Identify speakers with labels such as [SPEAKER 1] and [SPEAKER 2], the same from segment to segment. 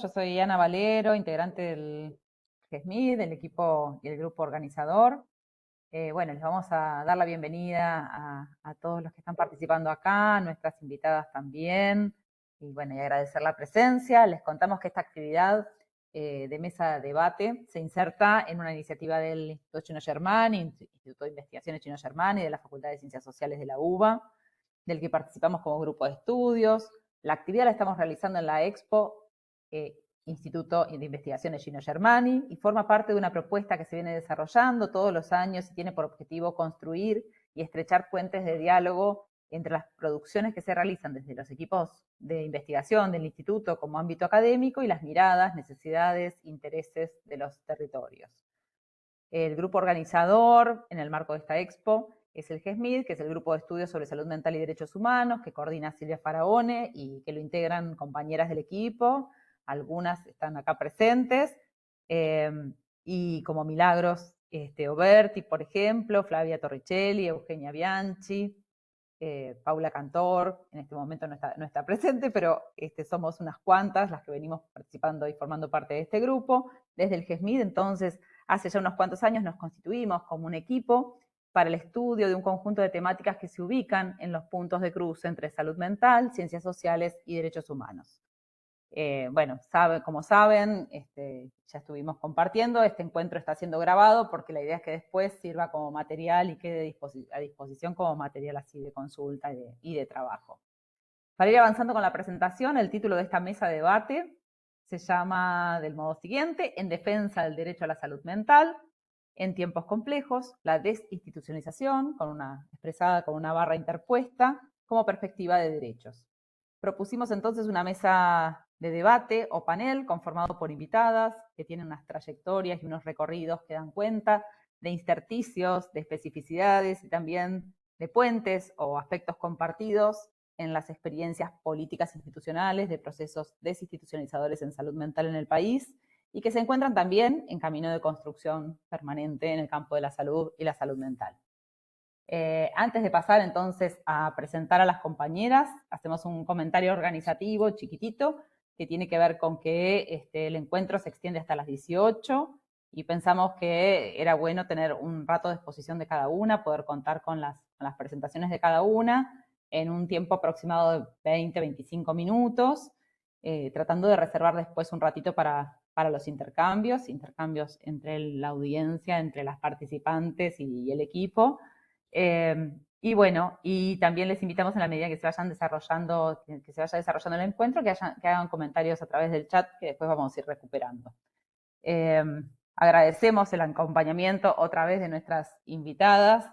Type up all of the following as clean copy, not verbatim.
[SPEAKER 1] Yo soy Ana Valero, integrante del GESMID, del equipo y el grupo organizador. Bueno, les vamos a dar la bienvenida a todos los que están participando acá, nuestras invitadas también, y bueno, y agradecer la presencia. Les contamos que esta actividad de mesa de debate se inserta en una iniciativa del Instituto Chino Germani, Instituto de Investigaciones Chino Germani, de la Facultad de Ciencias Sociales de la UBA, del que participamos como grupo de estudios. La actividad la estamos realizando en la Expo Instituto de Investigaciones Gino Germani y forma parte de una propuesta que se viene desarrollando todos los años y tiene por objetivo construir y estrechar puentes de diálogo entre las producciones que se realizan desde los equipos de investigación del instituto como ámbito académico y las miradas, necesidades, intereses de los territorios. El grupo organizador en el marco de esta expo es el GESMID, que es el Grupo de Estudios sobre Salud Mental y Derechos Humanos, que coordina Silvia Faraone y que lo integran compañeras del equipo. Algunas están acá presentes, y como Milagros Oberti, por ejemplo, Flavia Torricelli, Eugenia Bianchi, Paula Cantor, en este momento no está presente, pero somos unas cuantas las que venimos participando y formando parte de este grupo. Desde el GESMID, entonces, hace ya unos cuantos años nos constituimos como un equipo para el estudio de un conjunto de temáticas que se ubican en los puntos de cruce entre salud mental, ciencias sociales y derechos humanos. Bueno, como saben, ya estuvimos compartiendo, este encuentro está siendo grabado porque la idea es que después sirva como material y quede a disposición como material así de consulta y de trabajo. Para ir avanzando con la presentación, el título de esta mesa de debate se llama del modo siguiente: en defensa del derecho a la salud mental, en tiempos complejos, la desinstitucionalización, expresada con una barra interpuesta, como perspectiva de derechos. Propusimos entonces una mesa de debate o panel conformado por invitadas que tienen unas trayectorias y unos recorridos que dan cuenta de intersticios, de especificidades y también de puentes o aspectos compartidos en las experiencias políticas institucionales de procesos desinstitucionalizadores en salud mental en el país y que se encuentran también en camino de construcción permanente en el campo de la salud y la salud mental. Antes de pasar entonces a presentar a las compañeras, hacemos un comentario organizativo chiquitito que tiene que ver con que el encuentro se extiende hasta las 18 y pensamos que era bueno tener un rato de exposición de cada una, poder contar con las presentaciones de cada una en un tiempo aproximado de 20-25 minutos, tratando de reservar después un ratito para los intercambios entre la audiencia, entre las participantes y el equipo. Y bueno, y también les invitamos en la medida que se vaya desarrollando el encuentro, que hagan comentarios a través del chat que después vamos a ir recuperando. Agradecemos el acompañamiento otra vez de nuestras invitadas,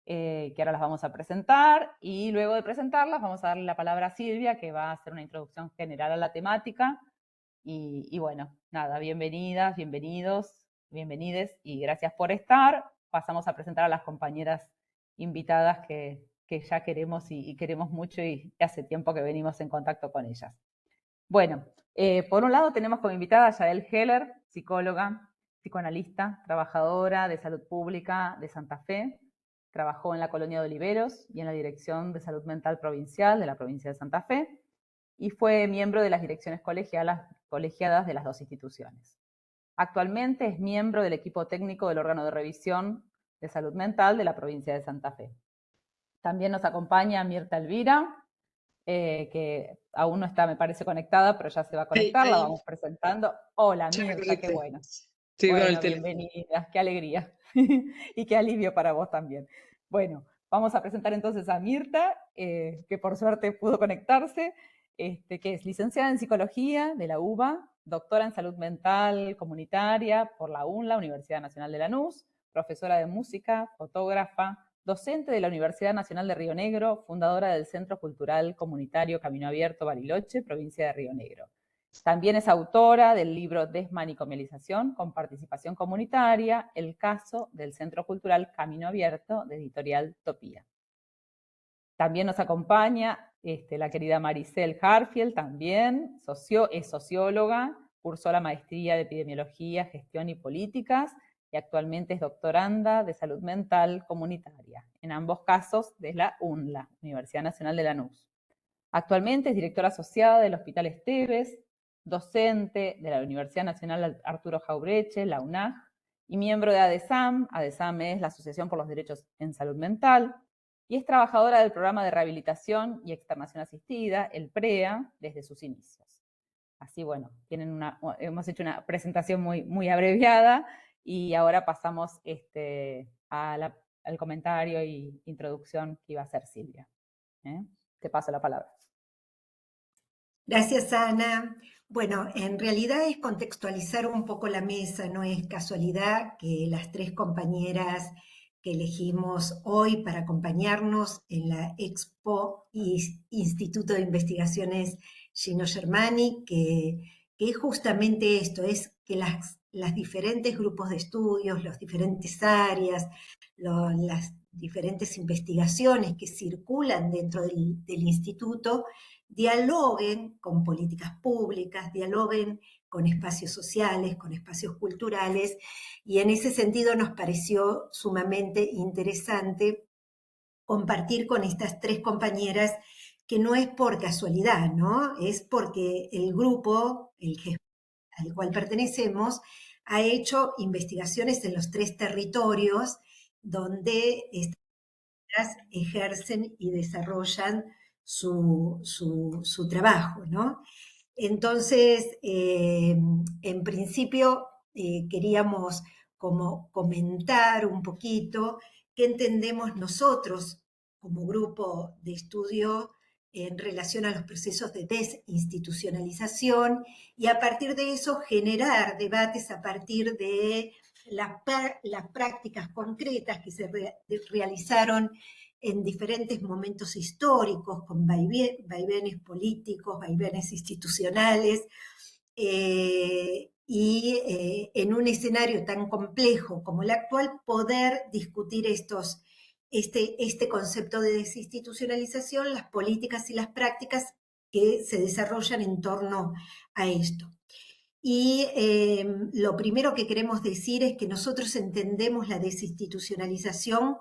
[SPEAKER 1] que ahora las vamos a presentar, y luego de presentarlas vamos a darle la palabra a Silvia, que va a hacer una introducción general a la temática. Y bueno, nada, bienvenidas, bienvenides, y gracias por estar. Pasamos a presentar a las compañeras invitadas que ya queremos y queremos mucho y hace tiempo que venimos en contacto con ellas. Bueno, por un lado tenemos como invitada a Yael Heller, psicóloga, psicoanalista, trabajadora de salud pública de Santa Fe. Trabajó en la Colonia de Oliveros y en la Dirección de Salud Mental Provincial de la provincia de Santa Fe y fue miembro de las direcciones colegiadas de las dos instituciones. Actualmente es miembro del equipo técnico del órgano de revisión de salud mental de la provincia de Santa Fe. También nos acompaña Mirta Elvira, que aún no está, me parece, conectada, pero ya se va a conectar, la vamos presentando. Hola Mirta, qué bueno.
[SPEAKER 2] Sí,
[SPEAKER 1] bueno, bienvenida, qué alegría y qué alivio para vos también. Bueno, vamos a presentar entonces a Mirta, que por suerte pudo conectarse, que es licenciada en Psicología de la UBA, doctora en Salud Mental Comunitaria por la UNLA, Universidad Nacional de Lanús, profesora de música, fotógrafa, docente de la Universidad Nacional de Río Negro, fundadora del Centro Cultural Comunitario Camino Abierto Bariloche, provincia de Río Negro. También es autora del libro Desmanicomialización con participación comunitaria, el caso del Centro Cultural Camino Abierto, de editorial Topía. También nos acompaña la querida Maricel Harfield, también es socióloga, cursó la maestría de Epidemiología, Gestión y Políticas y actualmente es doctoranda de Salud Mental Comunitaria, en ambos casos de la UNLA, Universidad Nacional de Lanús. Actualmente es directora asociada del Hospital Esteves, docente de la Universidad Nacional Arturo Jauretche, la UNAG, y miembro de ADESAM. ADESAM es la Asociación por los Derechos en Salud Mental, y es trabajadora del Programa de Rehabilitación y Externación Asistida, el PREA, desde sus inicios. Así, bueno, hemos hecho una presentación muy abreviada, y ahora pasamos al comentario y introducción que iba a hacer Silvia. Te paso la palabra.
[SPEAKER 2] Gracias, Ana. Bueno, en realidad es contextualizar un poco la mesa, no es casualidad que las tres compañeras que elegimos hoy para acompañarnos en la Expo Instituto de Investigaciones Gino Germani, que es justamente esto, es que las diferentes grupos de estudios, las diferentes áreas, las diferentes investigaciones que circulan dentro del instituto, dialoguen con políticas públicas, dialoguen con espacios sociales, con espacios culturales, y en ese sentido nos pareció sumamente interesante compartir con estas tres compañeras, que no es por casualidad, ¿no? Es porque el grupo al cual pertenecemos ha hecho investigaciones en los tres territorios donde estas ejercen y desarrollan su trabajo, ¿no? Entonces, en principio, queríamos como comentar un poquito qué entendemos nosotros como grupo de estudio en relación a los procesos de desinstitucionalización, y a partir de eso generar debates a partir de las prácticas concretas que se realizaron en diferentes momentos históricos, con vaivenes políticos, vaivenes institucionales, y en un escenario tan complejo como el actual, poder discutir este concepto de desinstitucionalización, las políticas y las prácticas que se desarrollan en torno a esto. Y lo primero que queremos decir es que nosotros entendemos la desinstitucionalización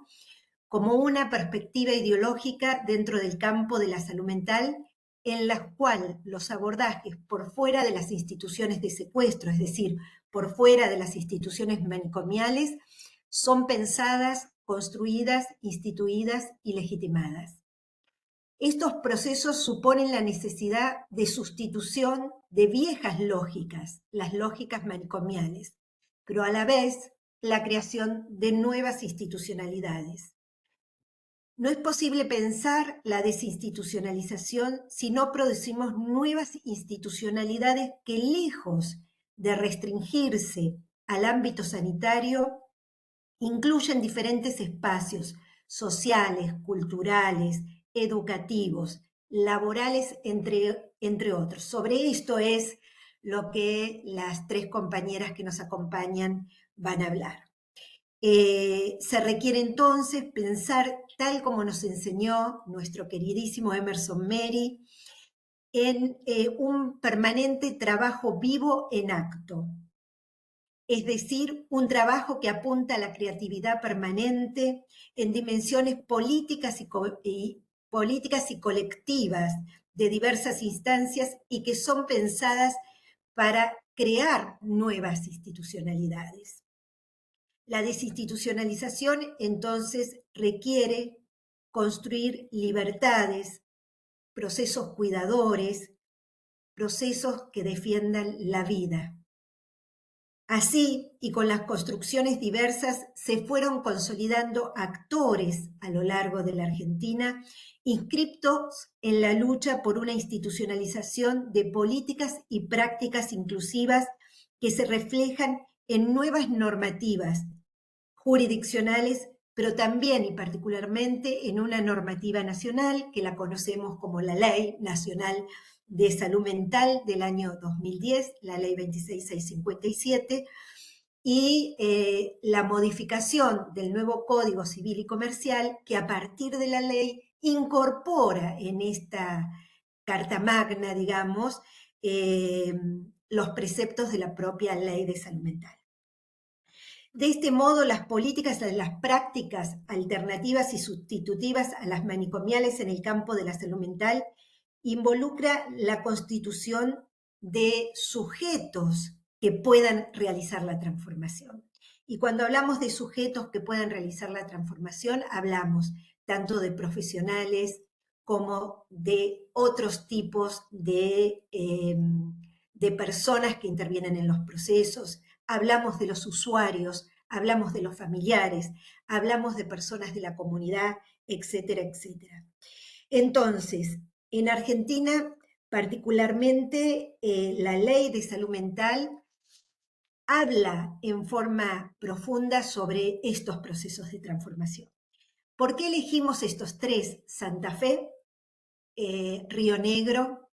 [SPEAKER 2] como una perspectiva ideológica dentro del campo de la salud mental, en la cual los abordajes por fuera de las instituciones de secuestro, es decir, por fuera de las instituciones manicomiales, son pensadas, construidas, instituidas y legitimadas. Estos procesos suponen la necesidad de sustitución de viejas lógicas, las lógicas manicomiales, pero a la vez la creación de nuevas institucionalidades. No es posible pensar la desinstitucionalización si no producimos nuevas institucionalidades que, lejos de restringirse al ámbito sanitario, incluyen diferentes espacios sociales, culturales, educativos, laborales, entre otros. Sobre esto es lo que las tres compañeras que nos acompañan van a hablar. Se requiere entonces pensar, tal como nos enseñó nuestro queridísimo Emerson Meri, en un permanente trabajo vivo en acto, es decir, un trabajo que apunta a la creatividad permanente en dimensiones políticas y colectivas de diversas instancias, y que son pensadas para crear nuevas institucionalidades. La desinstitucionalización, entonces, requiere construir libertades, procesos cuidadores, procesos que defiendan la vida. Así, y con las construcciones diversas, se fueron consolidando actores a lo largo de la Argentina, inscriptos en la lucha por una institucionalización de políticas y prácticas inclusivas que se reflejan en nuevas normativas jurisdiccionales, pero también y particularmente en una normativa nacional que la conocemos como la Ley Nacional de Salud Mental del año 2010, la Ley 26657, y la modificación del nuevo Código Civil y Comercial, que a partir de la ley incorpora en esta Carta Magna, digamos, los preceptos de la propia Ley de Salud Mental. De este modo, las políticas, las prácticas alternativas y sustitutivas a las manicomiales en el campo de la salud mental involucra la constitución de sujetos que puedan realizar la transformación. Y cuando hablamos de sujetos que puedan realizar la transformación, hablamos tanto de profesionales como de otros tipos de personas que intervienen en los procesos. Hablamos de los usuarios, hablamos de los familiares, hablamos de personas de la comunidad, etcétera, etcétera. Entonces, en Argentina, particularmente, la ley de salud mental habla en forma profunda sobre estos procesos de transformación. ¿Por qué elegimos estos tres? Santa Fe, Río Negro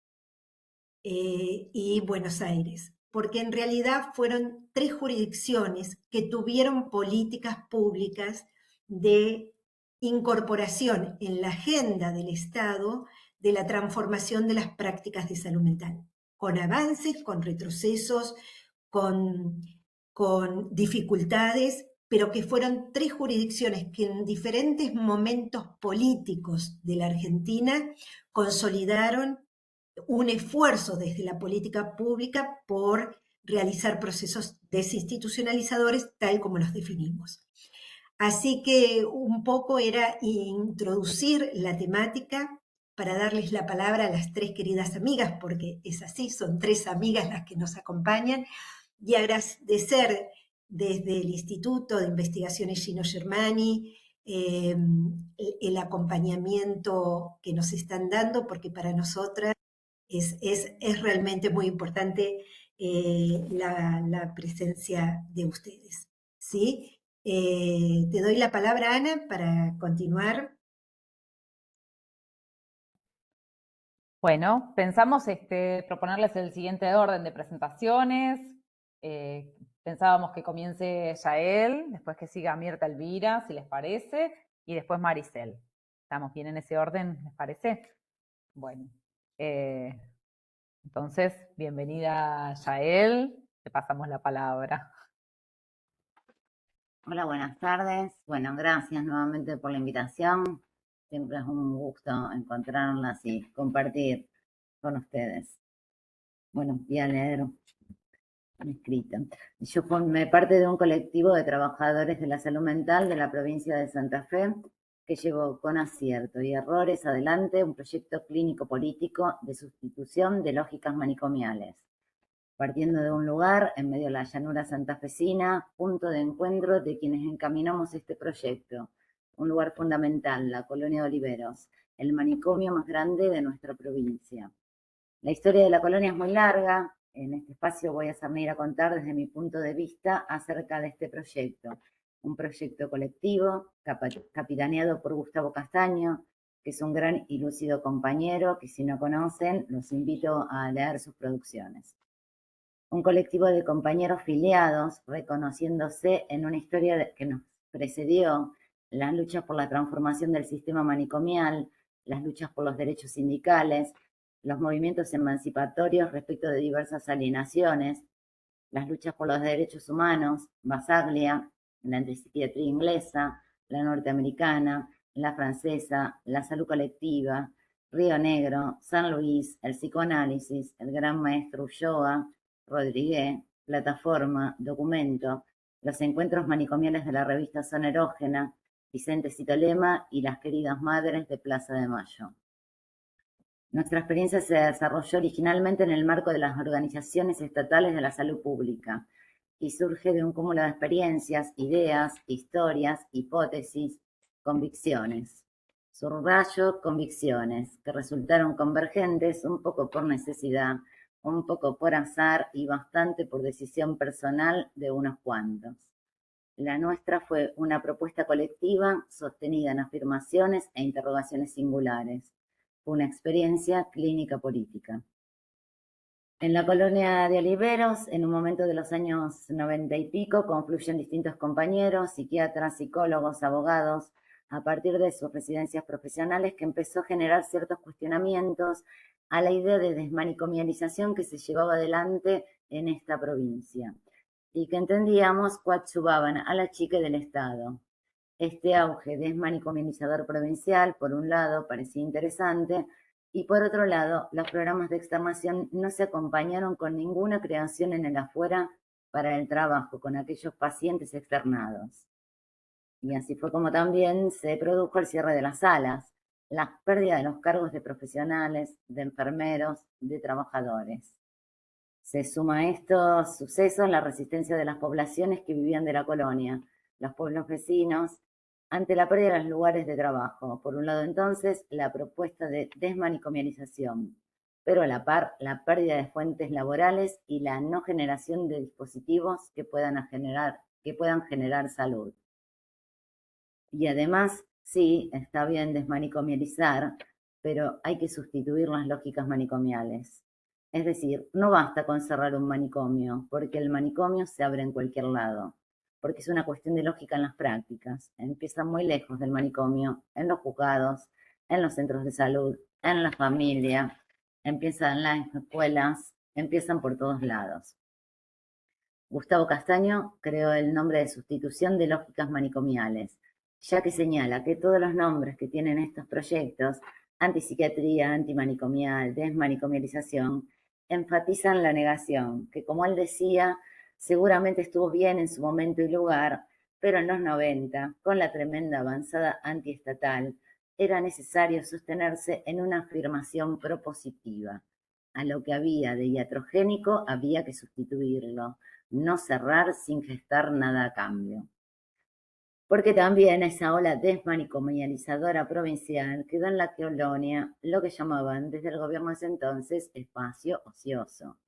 [SPEAKER 2] y Buenos Aires. Porque en realidad fueron tres jurisdicciones que tuvieron políticas públicas de incorporación en la agenda del Estado de la transformación de las prácticas de salud mental, con avances, con retrocesos, con, con dificultades, pero que fueron tres jurisdicciones que en diferentes momentos políticos de la Argentina consolidaron un esfuerzo desde la política pública por realizar procesos desinstitucionalizadores tal como los definimos. Así que un poco era introducir la temática para darles la palabra a las tres queridas amigas, porque es así, son tres amigas las que nos acompañan, y agradecer desde el Instituto de Investigaciones Gino Germani el acompañamiento que nos están dando, porque para nosotras es realmente muy importante la presencia de ustedes. ¿Sí? Te doy la palabra, Ana, para continuar.
[SPEAKER 1] Bueno, pensamos proponerles el siguiente orden de presentaciones. Pensábamos que comience Yael, después que siga Mirta Elvira, si les parece, y después Maricel. ¿Estamos bien en ese orden, les parece? Bueno, entonces, bienvenida Yael, te pasamos la palabra.
[SPEAKER 3] Hola, buenas tardes. Bueno, gracias nuevamente por la invitación. Siempre es un gusto encontrarlas y compartir con ustedes. Bueno, voy a leer un escrito. Yo formé parte de un colectivo de trabajadores de la salud mental de la provincia de Santa Fe que llevó con acierto y errores adelante un proyecto clínico-político de sustitución de lógicas manicomiales, partiendo de un lugar en medio de la llanura santafesina, punto de encuentro de quienes encaminamos este proyecto, un lugar fundamental, la colonia de Oliveros, el manicomio más grande de nuestra provincia. La historia de la colonia es muy larga, en este espacio voy a salir a contar desde mi punto de vista acerca de este proyecto, un proyecto colectivo capitaneado por Gustavo Castaño, que es un gran y lúcido compañero que si no conocen los invito a leer sus producciones. Un colectivo de compañeros filiados, reconociéndose en una historia que nos precedió, las luchas por la transformación del sistema manicomial, las luchas por los derechos sindicales, los movimientos emancipatorios respecto de diversas alienaciones, las luchas por los derechos humanos, Basaglia, la psiquiatría inglesa, la norteamericana, la francesa, la salud colectiva, Río Negro, San Luis, el psicoanálisis, el gran maestro Ulloa, Rodríguez, Plataforma, Documento, los encuentros manicomiales de la revista Zona Erógena, Vicente Citolema y las queridas madres de Plaza de Mayo. Nuestra experiencia se desarrolló originalmente en el marco de las organizaciones estatales de la salud pública y surge de un cúmulo de experiencias, ideas, historias, hipótesis, convicciones. Subrayo convicciones que resultaron convergentes un poco por necesidad, un poco por azar y bastante por decisión personal de unos cuantos. La nuestra fue una propuesta colectiva sostenida en afirmaciones e interrogaciones singulares. Fue una experiencia clínica política. En la colonia de Oliveros, en un momento de los años 90 y pico, confluyen distintos compañeros, psiquiatras, psicólogos, abogados, a partir de sus residencias profesionales, que empezó a generar ciertos cuestionamientos a la idea de desmanicomialización que se llevaba adelante en esta provincia y que entendíamos coadyuvaban a la chica del Estado. Este auge desmanicomializador provincial, por un lado, parecía interesante Y por otro lado, los programas de externación no se acompañaron con ninguna creación en el afuera para el trabajo con aquellos pacientes externados. Y así fue como también se produjo el cierre de las salas, la pérdida de los cargos de profesionales, de enfermeros, de trabajadores. Se suma a estos sucesos la resistencia de las poblaciones que vivían de la colonia, los pueblos vecinos, ante la pérdida de los lugares de trabajo. Por un lado, entonces, la propuesta de desmanicomialización, pero a la par, la pérdida de fuentes laborales y la no generación de dispositivos que puedan generar salud. Y además, sí, está bien desmanicomializar, pero hay que sustituir las lógicas manicomiales. Es decir, no basta con cerrar un manicomio, porque el manicomio se abre en cualquier lado, porque es una cuestión de lógica en las prácticas. Empiezan muy lejos del manicomio, en los juzgados, en los centros de salud, en la familia, empiezan en las escuelas, empiezan por todos lados. Gustavo Castaño creó el nombre de sustitución de lógicas manicomiales, ya que señala que todos los nombres que tienen estos proyectos, antipsiquiatría, antimanicomial, desmanicomialización, enfatizan la negación, que como él decía, seguramente estuvo bien en su momento y lugar, pero en los 90, con la tremenda avanzada antiestatal, era necesario sostenerse en una afirmación propositiva. A lo que había de iatrogénico había que sustituirlo, no cerrar sin gestar nada a cambio. Porque también esa ola desmanicomializadora provincial quedó en la colonia lo que llamaban desde el gobierno de ese entonces espacio ocioso.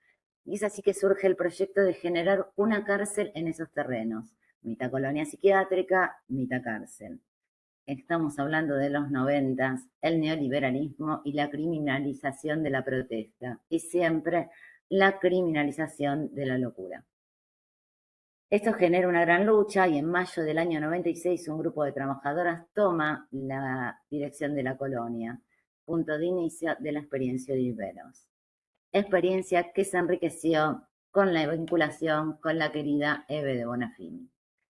[SPEAKER 3] Y es así que surge el proyecto de generar una cárcel en esos terrenos, mitad colonia psiquiátrica, mitad cárcel. Estamos hablando de los 90, el neoliberalismo y la criminalización de la protesta, y siempre la criminalización de la locura. Esto genera una gran lucha y en mayo del año 96 un grupo de trabajadoras toma la dirección de la colonia, punto de inicio de la experiencia de Iberos. Experiencia que se enriqueció con la vinculación con la querida Eve de Bonafini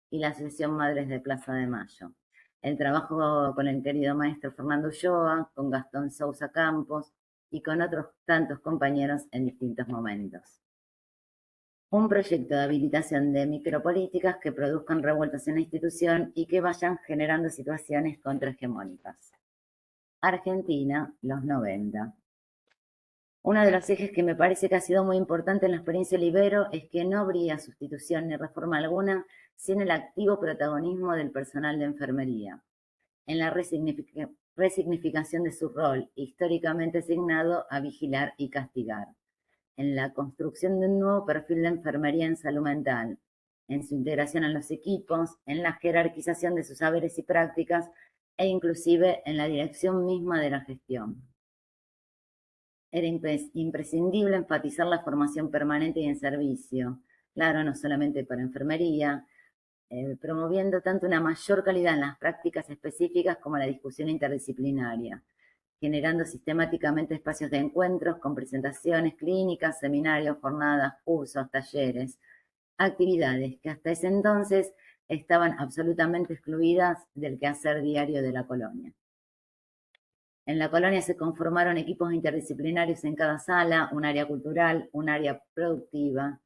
[SPEAKER 3] y la Asociación Madres de Plaza de Mayo. El trabajo con el querido maestro Fernando Ulloa, con Gastón Sousa Campos y con otros tantos compañeros en distintos momentos. Un proyecto de habilitación de micropolíticas que produzcan revueltas en la institución y que vayan generando situaciones contrahegemónicas. Argentina, los 90. Uno de los ejes que me parece que ha sido muy importante en la experiencia Libero es que no habría sustitución ni reforma alguna sin el activo protagonismo del personal de enfermería, en la resignificación de su rol, históricamente asignado a vigilar y castigar, en la construcción de un nuevo perfil de enfermería en salud mental, en su integración en los equipos, en la jerarquización de sus saberes y prácticas e inclusive en la dirección misma de la gestión. Era imprescindible enfatizar la formación permanente y en servicio, claro, no solamente para enfermería, promoviendo tanto una mayor calidad en las prácticas específicas como la discusión interdisciplinaria, generando sistemáticamente espacios de encuentros con presentaciones clínicas, seminarios, jornadas, cursos, talleres, actividades que hasta ese entonces estaban absolutamente excluidas del quehacer diario de la colonia. En la colonia se conformaron equipos interdisciplinarios en cada sala, un área cultural, un área productiva,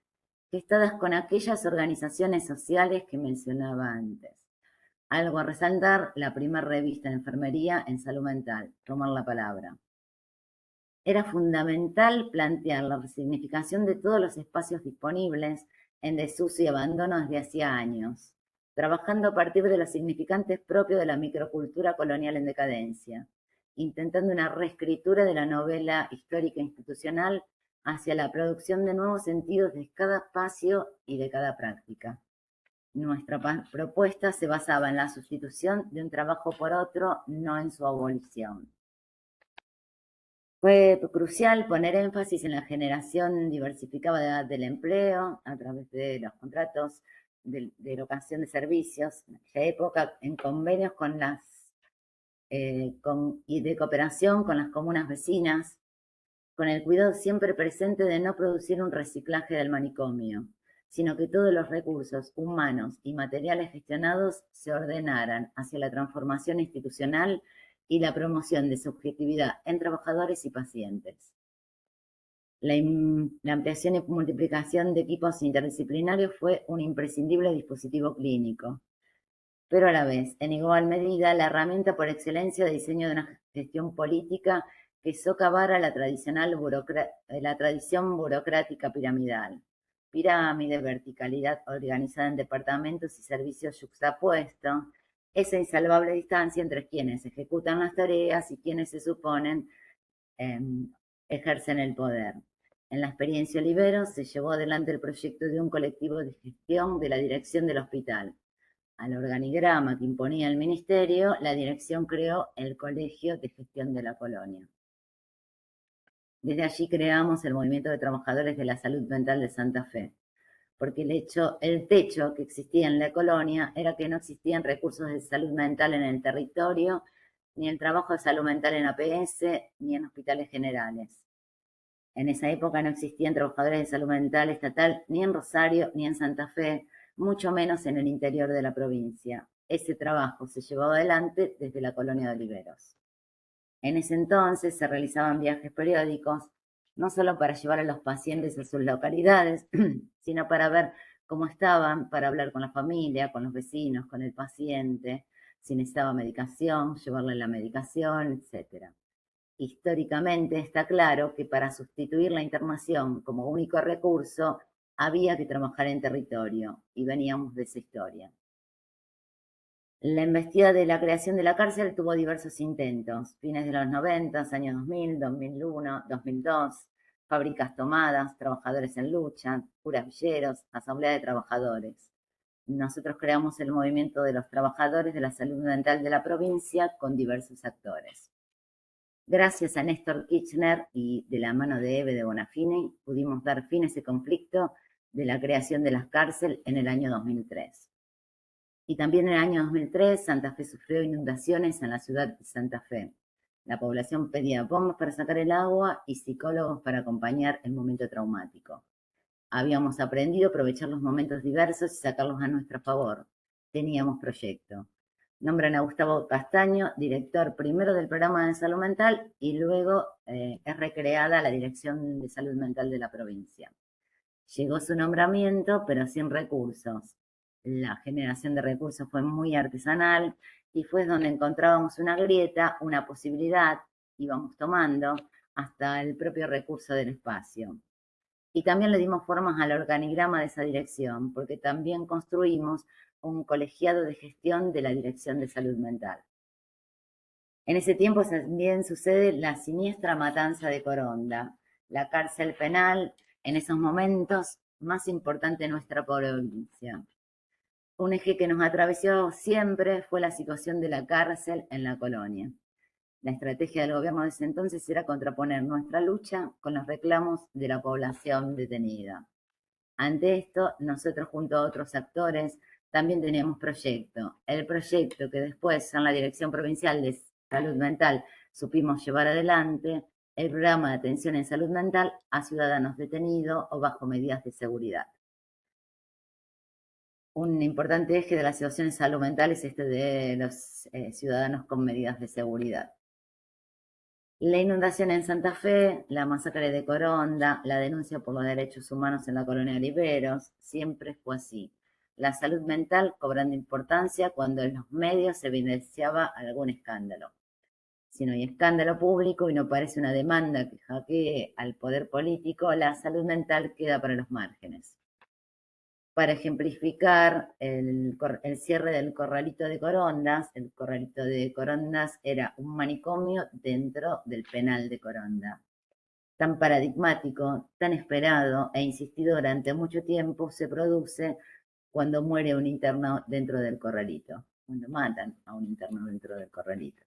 [SPEAKER 3] gestadas con aquellas organizaciones sociales que mencionaba antes. Algo a resaltar, la primera revista de enfermería en salud mental, Tomar la Palabra. Era fundamental plantear la resignificación de todos los espacios disponibles en desuso y abandono desde hacía años, trabajando a partir de los significantes propios de la microcultura colonial en decadencia, intentando una reescritura de la novela histórica institucional hacia la producción de nuevos sentidos de cada espacio y de cada práctica. Nuestra propuesta se basaba en la sustitución de un trabajo por otro, no en su abolición. Fue crucial poner énfasis en la generación diversificada del empleo a través de los contratos de locación de servicios, en aquella época en convenios con y de cooperación con las comunas vecinas, con el cuidado siempre presente de no producir un reciclaje del manicomio, sino que todos los recursos humanos y materiales gestionados se ordenaran hacia la transformación institucional y la promoción de subjetividad en trabajadores y pacientes. La ampliación y multiplicación de equipos interdisciplinarios fue un imprescindible dispositivo clínico, pero a la vez, en igual medida, la herramienta por excelencia de diseño de una gestión política que socavara la tradición burocrática piramidal. Pirámide, verticalidad organizada en departamentos y servicios yuxtapuestos, esa insalvable distancia entre quienes ejecutan las tareas y quienes se suponen ejercen el poder. En la experiencia Olivero se llevó adelante el proyecto de un colectivo de gestión de la dirección del hospital. Al organigrama que imponía el ministerio, la dirección creó el Colegio de Gestión de la Colonia. Desde allí creamos el Movimiento de Trabajadores de la Salud Mental de Santa Fe, porque el techo que existía en la colonia era que no existían recursos de salud mental en el territorio, ni el trabajo de salud mental en APS, ni en hospitales generales. En esa época no existían trabajadores de salud mental estatal ni en Rosario ni en Santa Fe, mucho menos en el interior de la provincia. Ese trabajo se llevaba adelante desde la colonia de Oliveros. En ese entonces se realizaban viajes periódicos, no solo para llevar a los pacientes a sus localidades, sino para ver cómo estaban, para hablar con la familia, con los vecinos, con el paciente, si necesitaba medicación, llevarle la medicación, etc. Históricamente está claro que para sustituir la internación como único recurso había que trabajar en territorio, y veníamos de esa historia. La embestida de la creación de la cárcel tuvo diversos intentos, fines de los 90, años 2000, 2001, 2002, fábricas tomadas, trabajadores en lucha, curas villeros, asamblea de trabajadores. Nosotros creamos el movimiento de los trabajadores de la salud mental de la provincia con diversos actores. Gracias a Néstor Kirchner y de la mano de Eve de Bonafini, pudimos dar fin a ese conflicto de la creación de las cárceles en el año 2003. Y también en el año 2003, Santa Fe sufrió inundaciones en la ciudad de Santa Fe. La población pedía bombas para sacar el agua y psicólogos para acompañar el momento traumático. Habíamos aprendido a aprovechar los momentos diversos y sacarlos a nuestro favor. Teníamos proyecto. Nombran a Gustavo Castaño, director primero del programa de salud mental y luego es recreada la dirección de salud mental de la provincia. Llegó su nombramiento, pero sin recursos. La generación de recursos fue muy artesanal y fue donde encontrábamos una grieta, una posibilidad, íbamos tomando hasta el propio recurso del espacio. Y también le dimos formas al organigrama de esa dirección, porque también construimos un colegiado de gestión de la Dirección de Salud Mental. En ese tiempo también sucede la siniestra matanza de Coronda, la cárcel penal, en esos momentos, más importante en nuestra provincia. Un eje que nos atravesó siempre fue la situación de la cárcel en la colonia. La estrategia del gobierno de ese entonces era contraponer nuestra lucha con los reclamos de la población detenida. Ante esto, nosotros junto a otros actores también teníamos proyecto. El proyecto que después en la Dirección Provincial de Salud Mental supimos llevar adelante, el programa de atención en salud mental a ciudadanos detenidos o bajo medidas de seguridad. Un importante eje de la situación de salud mental es este de los ciudadanos con medidas de seguridad. La inundación en Santa Fe, la masacre de Coronda, la denuncia por los derechos humanos en la colonia de Oliveros, siempre fue así. La salud mental cobrando importancia cuando en los medios se evidenciaba algún escándalo. Si no hay escándalo público y no parece una demanda que hackee al poder político, la salud mental queda para los márgenes. Para ejemplificar el cierre del Corralito de Corondas, el Corralito de Corondas era un manicomio dentro del penal de Coronda. Tan paradigmático, tan esperado e insistido durante mucho tiempo se produce cuando muere un interno dentro del Corralito, cuando matan a un interno dentro del Corralito.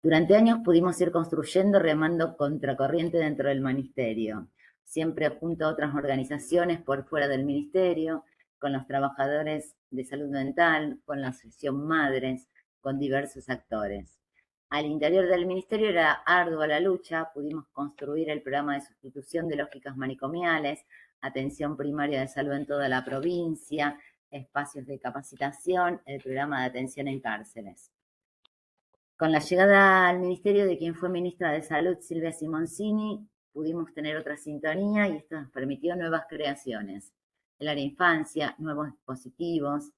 [SPEAKER 3] Durante años pudimos ir construyendo remando contracorriente dentro del ministerio, siempre junto a otras organizaciones por fuera del ministerio, con los trabajadores de salud mental, con la asociación Madres, con diversos actores. Al interior del ministerio era ardua la lucha, pudimos construir el programa de sustitución de lógicas manicomiales, atención primaria de salud en toda la provincia, espacios de capacitación, el programa de atención en cárceles. Con la llegada al ministerio de quien fue ministra de Salud, Silvia Simoncini, pudimos tener otra sintonía y esto nos permitió nuevas creaciones. El área infancia, nuevos dispositivos,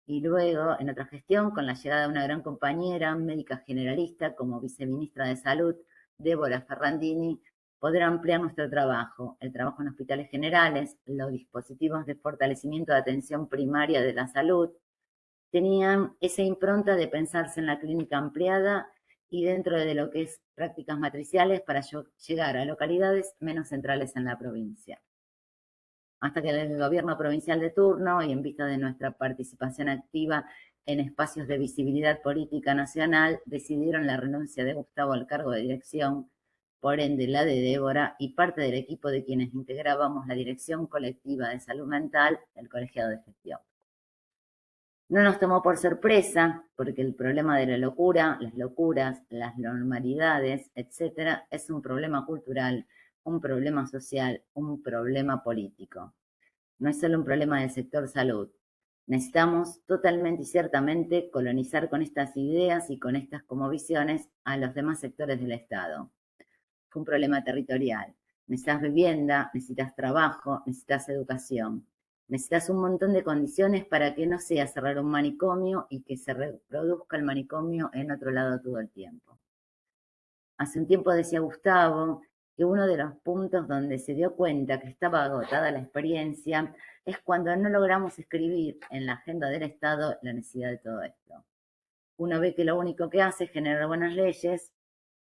[SPEAKER 3] y luego, en otra gestión, con la llegada de una gran compañera, médica generalista, como viceministra de Salud, Débora Ferrandini, poder ampliar nuestro trabajo, el trabajo en hospitales generales, los dispositivos de fortalecimiento de atención primaria de la salud, tenían esa impronta de pensarse en la clínica ampliada y dentro de lo que es prácticas matriciales para llegar a localidades menos centrales en la provincia. Hasta que el gobierno provincial de turno, y en vista de nuestra participación activa en espacios de visibilidad política nacional, decidieron la renuncia de Gustavo al cargo de dirección, por ende la de Débora y parte del equipo de quienes integrábamos la dirección colectiva de salud mental del colegiado de gestión. No nos tomó por sorpresa, porque el problema de la locura, las locuras, las normalidades, etcétera, es un problema cultural, un problema social, un problema político. No es solo un problema del sector salud. Necesitamos totalmente y ciertamente colonizar con estas ideas y con estas como visiones a los demás sectores del Estado. Fue un problema territorial. Necesitas vivienda, necesitas trabajo, necesitas educación. Necesitas un montón de condiciones para que no sea cerrar un manicomio y que se reproduzca el manicomio en otro lado todo el tiempo. Hace un tiempo decía Gustavo que uno de los puntos donde se dio cuenta que estaba agotada la experiencia es cuando no logramos escribir en la agenda del Estado la necesidad de todo esto. Uno ve que lo único que hace es generar buenas leyes,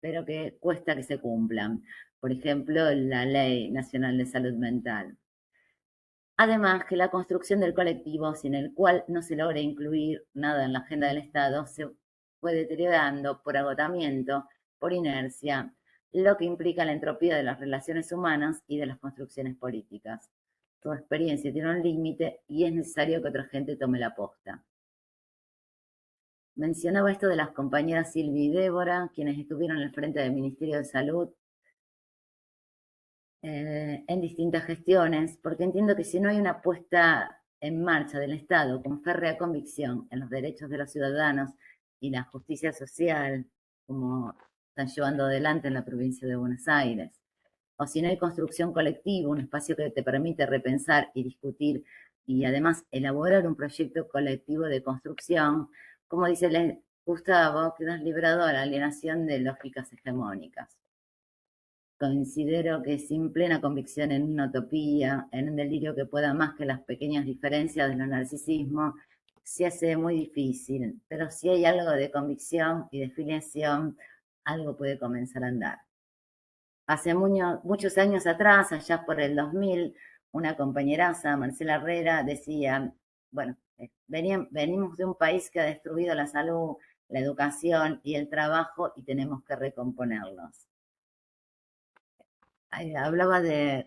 [SPEAKER 3] pero que cuesta que se cumplan. Por ejemplo, la Ley Nacional de Salud Mental. Además, que la construcción del colectivo, sin el cual no se logra incluir nada en la agenda del Estado, se fue deteriorando por agotamiento, por inercia, lo que implica la entropía de las relaciones humanas y de las construcciones políticas. Toda experiencia tiene un límite y es necesario que otra gente tome la posta. Mencionaba esto de las compañeras Silvia y Débora, quienes estuvieron al frente del Ministerio de Salud en distintas gestiones, porque entiendo que si no hay una puesta en marcha del Estado con férrea convicción en los derechos de los ciudadanos y la justicia social, como están llevando adelante en la provincia de Buenos Aires, o si no hay construcción colectiva, un espacio que te permite repensar y discutir y además elaborar un proyecto colectivo de construcción, como dice Gustavo, quedas librado a la alienación de lógicas hegemónicas. Considero que sin plena convicción en una utopía, en un delirio que pueda más que las pequeñas diferencias de los narcisismos, se hace muy difícil, pero si hay algo de convicción y de filiación, algo puede comenzar a andar. Hace muchos años atrás, allá por el 2000, una compañeraza, Marcela Herrera, decía, bueno, venimos de un país que ha destruido la salud, la educación y el trabajo y tenemos que recomponerlos. Hablaba de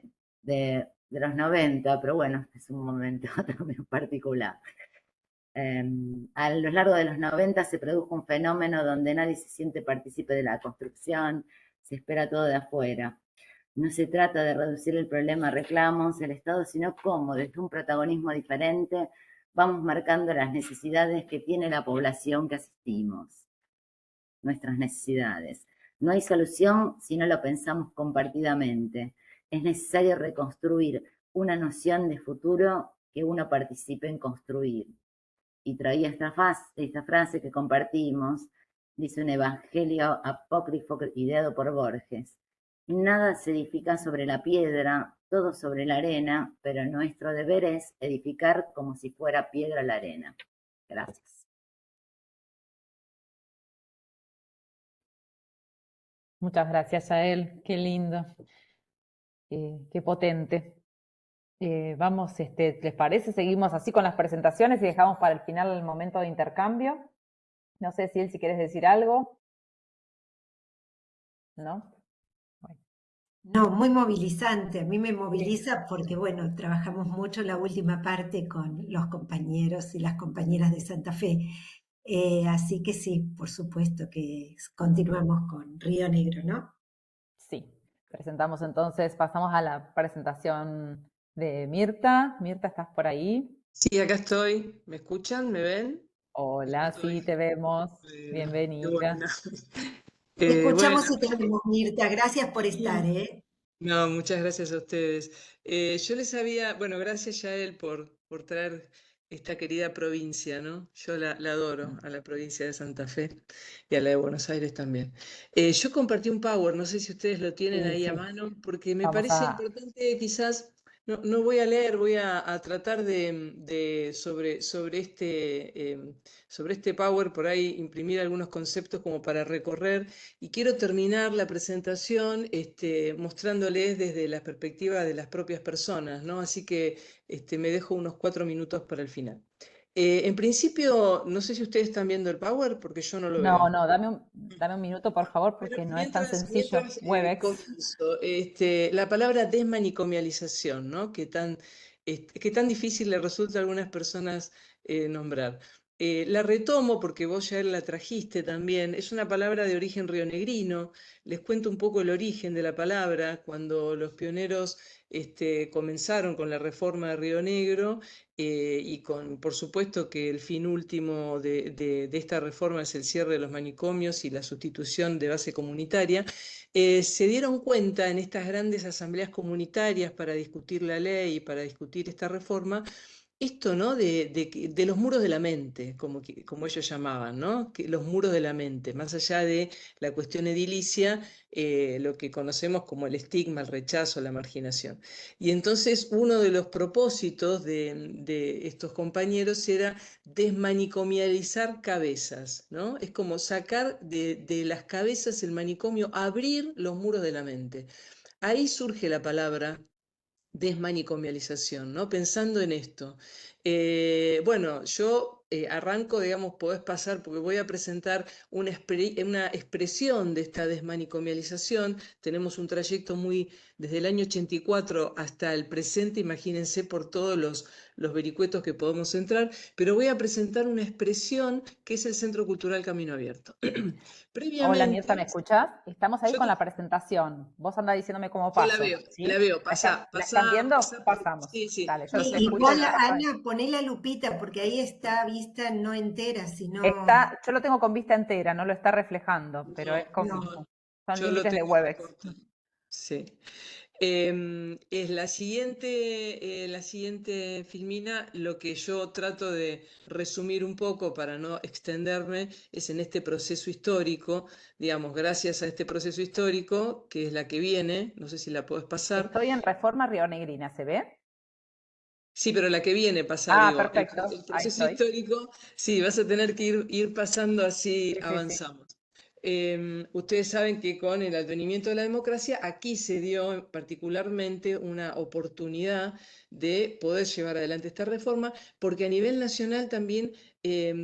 [SPEAKER 3] los 90, pero bueno, es un momento también particular. A lo largo de los 90 se produjo un fenómeno donde nadie se siente partícipe de la construcción, se espera todo de afuera. No se trata de reducir el problema a reclamos del Estado, sino cómo, desde un protagonismo diferente, vamos marcando las necesidades que tiene la población que asistimos, nuestras necesidades. No hay solución si no lo pensamos compartidamente. Es necesario reconstruir una noción de futuro que uno participe en construir. Y traía esta frase que compartimos, dice un evangelio apócrifo ideado por Borges. Nada se edifica sobre la piedra, todo sobre la arena, pero nuestro deber es edificar como si fuera piedra la arena. Gracias.
[SPEAKER 1] Muchas gracias, Yael. Qué lindo. Qué potente. Vamos, ¿les parece? Seguimos así con las presentaciones y dejamos para el final el momento de intercambio. No sé, Sil, si quieres decir algo. ¿No? Bueno.
[SPEAKER 2] No, muy movilizante. A mí me moviliza porque, bueno, trabajamos mucho la última parte con los compañeros y las compañeras de Santa Fe. Así que sí, por supuesto que continuamos con Río Negro, ¿no?
[SPEAKER 1] Sí, presentamos entonces, pasamos a la presentación de Mirta. Mirta, ¿estás por ahí?
[SPEAKER 4] Sí, acá estoy. ¿Me escuchan? ¿Me ven?
[SPEAKER 1] Hola,
[SPEAKER 4] Estoy,
[SPEAKER 1] sí, te vemos.
[SPEAKER 4] qué bueno.
[SPEAKER 1] Bienvenida.
[SPEAKER 2] Te
[SPEAKER 4] Bueno,
[SPEAKER 2] escuchamos y te vemos, Mirta. Gracias por estar,
[SPEAKER 4] sí.
[SPEAKER 2] ¿eh?
[SPEAKER 4] No, muchas gracias a ustedes. Yo les había, bueno, gracias Yael por traer esta querida provincia, ¿no? Yo la adoro, a la provincia de Santa Fe y a la de Buenos Aires también. Yo compartí un Power, no sé si ustedes lo tienen
[SPEAKER 1] Sí,
[SPEAKER 4] ahí a
[SPEAKER 1] sí,
[SPEAKER 4] mano, porque me
[SPEAKER 1] vamos
[SPEAKER 4] parece
[SPEAKER 1] a...
[SPEAKER 4] importante quizás, no voy a leer, voy a tratar sobre este Power, por ahí imprimir algunos conceptos como para recorrer y quiero terminar la presentación mostrándoles desde la perspectiva de las propias personas, ¿no? Así que me dejo unos 4 minutos para el final. En principio, no sé si ustedes están viendo el Power, porque yo no lo
[SPEAKER 1] No,
[SPEAKER 4] veo.
[SPEAKER 1] no, dame un minuto, por favor,
[SPEAKER 4] Bueno,
[SPEAKER 1] porque no es tan sencillo.
[SPEAKER 4] mientras
[SPEAKER 1] Webex.
[SPEAKER 4] comienzo, la palabra desmanicomialización, ¿no? Que tan difícil le resulta a algunas personas nombrar. La retomo porque vos ya la trajiste también. Es una palabra de origen rionegrino. Les cuento un poco el origen de la palabra. Cuando los pioneros comenzaron con la reforma de Río Negro, y por supuesto que el fin último de esta reforma es el cierre de los manicomios y la sustitución de base comunitaria, se dieron cuenta en estas grandes asambleas comunitarias para discutir la ley y para discutir esta reforma, esto, ¿no? De los muros de la mente, como ellos llamaban, ¿no? Que los muros de la mente, más allá de la cuestión edilicia, lo que conocemos como el estigma, el rechazo, la marginación. Y entonces uno de los propósitos de estos compañeros era desmanicomializar cabezas, ¿no? Es como sacar de las cabezas el manicomio, abrir los muros de la mente. Ahí surge la palabra desmanicomialización, ¿no? Pensando en esto. Bueno, yo arranco, digamos, podés pasar porque voy a presentar una expresión de esta desmanicomialización. Tenemos un trayecto desde el año 84 hasta el presente, imagínense por todos los vericuetos que podemos entrar, pero voy a presentar una expresión que es el Centro Cultural Camino Abierto.
[SPEAKER 1] Hola, Mirta, ¿me
[SPEAKER 4] Previamente,
[SPEAKER 1] escuchás? Estamos ahí
[SPEAKER 4] yo
[SPEAKER 1] con
[SPEAKER 4] te
[SPEAKER 1] la presentación. Vos anda diciéndome cómo
[SPEAKER 4] Yo
[SPEAKER 1] paso,
[SPEAKER 4] la
[SPEAKER 1] ¿sí?
[SPEAKER 4] veo,
[SPEAKER 1] ¿La están viendo? Pasamos.
[SPEAKER 4] sí, sí.
[SPEAKER 1] Dale, yo
[SPEAKER 4] No,
[SPEAKER 1] los
[SPEAKER 2] Y
[SPEAKER 1] escucho y
[SPEAKER 2] ponla,
[SPEAKER 1] paso.
[SPEAKER 2] Ana, poné la lupita, porque ahí está vista no entera, sino.
[SPEAKER 1] Yo lo tengo con vista entera, no lo está reflejando, pero es
[SPEAKER 2] No.
[SPEAKER 1] como, son
[SPEAKER 4] yo lo
[SPEAKER 1] límites de
[SPEAKER 4] tengo
[SPEAKER 1] Webex.
[SPEAKER 4] recortado. Sí. Es la siguiente filmina, lo que yo trato de resumir un poco para no extenderme, es en este proceso histórico, digamos, gracias a este proceso histórico, que es la que viene, no sé si la puedes pasar.
[SPEAKER 1] Estoy en Reforma Rionegrina, ¿se ve?
[SPEAKER 4] Sí, pero la que viene pasa,
[SPEAKER 1] Ah,
[SPEAKER 4] digo,
[SPEAKER 1] perfecto,
[SPEAKER 4] el
[SPEAKER 1] ahí
[SPEAKER 4] proceso
[SPEAKER 1] estoy.
[SPEAKER 4] histórico, sí, vas a tener que ir pasando así
[SPEAKER 1] Sí, sí, sí.
[SPEAKER 4] avanzamos. Ustedes saben que con el advenimiento de la democracia, aquí se dio particularmente una oportunidad de poder llevar adelante esta reforma, porque a nivel nacional también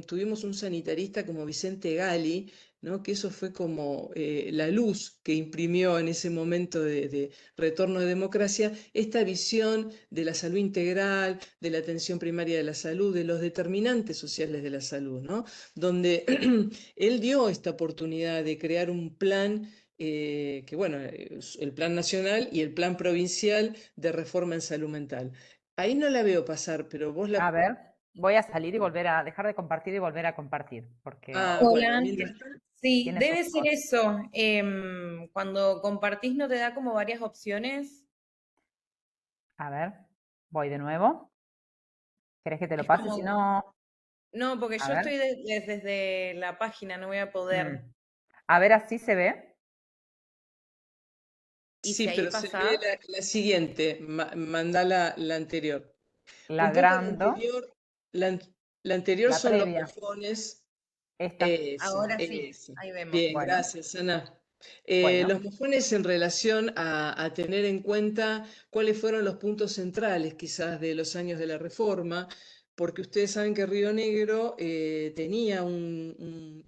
[SPEAKER 4] tuvimos un sanitarista como Vicente Gali, ¿no? Que eso fue como la luz que imprimió en ese momento de retorno de democracia, esta visión de la salud integral, de la atención primaria de la salud, de los determinantes sociales de la salud, ¿no? Donde él dio esta oportunidad de crear un plan, que bueno, el plan nacional y el plan provincial de reforma en salud mental. Ahí no la veo pasar, pero vos
[SPEAKER 1] A
[SPEAKER 4] la...
[SPEAKER 1] ver, voy a salir y volver a dejar de compartir y volver a compartir, porque
[SPEAKER 4] Ah, bueno,
[SPEAKER 5] Hola,
[SPEAKER 4] mientras tanto...
[SPEAKER 5] sí,
[SPEAKER 1] tiene sus
[SPEAKER 5] debe ser
[SPEAKER 1] cosas.
[SPEAKER 5] eso. Cuando compartís no te da como varias opciones.
[SPEAKER 1] A ver, voy de nuevo. ¿Querés que te lo
[SPEAKER 5] Es
[SPEAKER 1] pase? Si
[SPEAKER 5] como,
[SPEAKER 1] no,
[SPEAKER 5] no, porque
[SPEAKER 1] a
[SPEAKER 5] yo
[SPEAKER 1] ver.
[SPEAKER 5] estoy desde la página, no voy a poder.
[SPEAKER 1] Mm. A ver, así se ve.
[SPEAKER 5] Y
[SPEAKER 4] Sí,
[SPEAKER 5] si ahí
[SPEAKER 4] pero se ve
[SPEAKER 5] pasás,
[SPEAKER 4] la siguiente, mandá la anterior.
[SPEAKER 1] La
[SPEAKER 4] Un poco
[SPEAKER 1] agrando,
[SPEAKER 4] la anterior
[SPEAKER 1] la
[SPEAKER 4] son los
[SPEAKER 1] previa.
[SPEAKER 4] mojones.
[SPEAKER 1] Esta.
[SPEAKER 5] ahora sí,
[SPEAKER 4] Esa.
[SPEAKER 5] ahí vemos.
[SPEAKER 4] Bien,
[SPEAKER 1] Bueno,
[SPEAKER 4] gracias, Ana.
[SPEAKER 1] bueno.
[SPEAKER 4] Los mojones en relación a tener en cuenta cuáles fueron los puntos centrales quizás de los años de la reforma, porque ustedes saben que Río Negro tenía un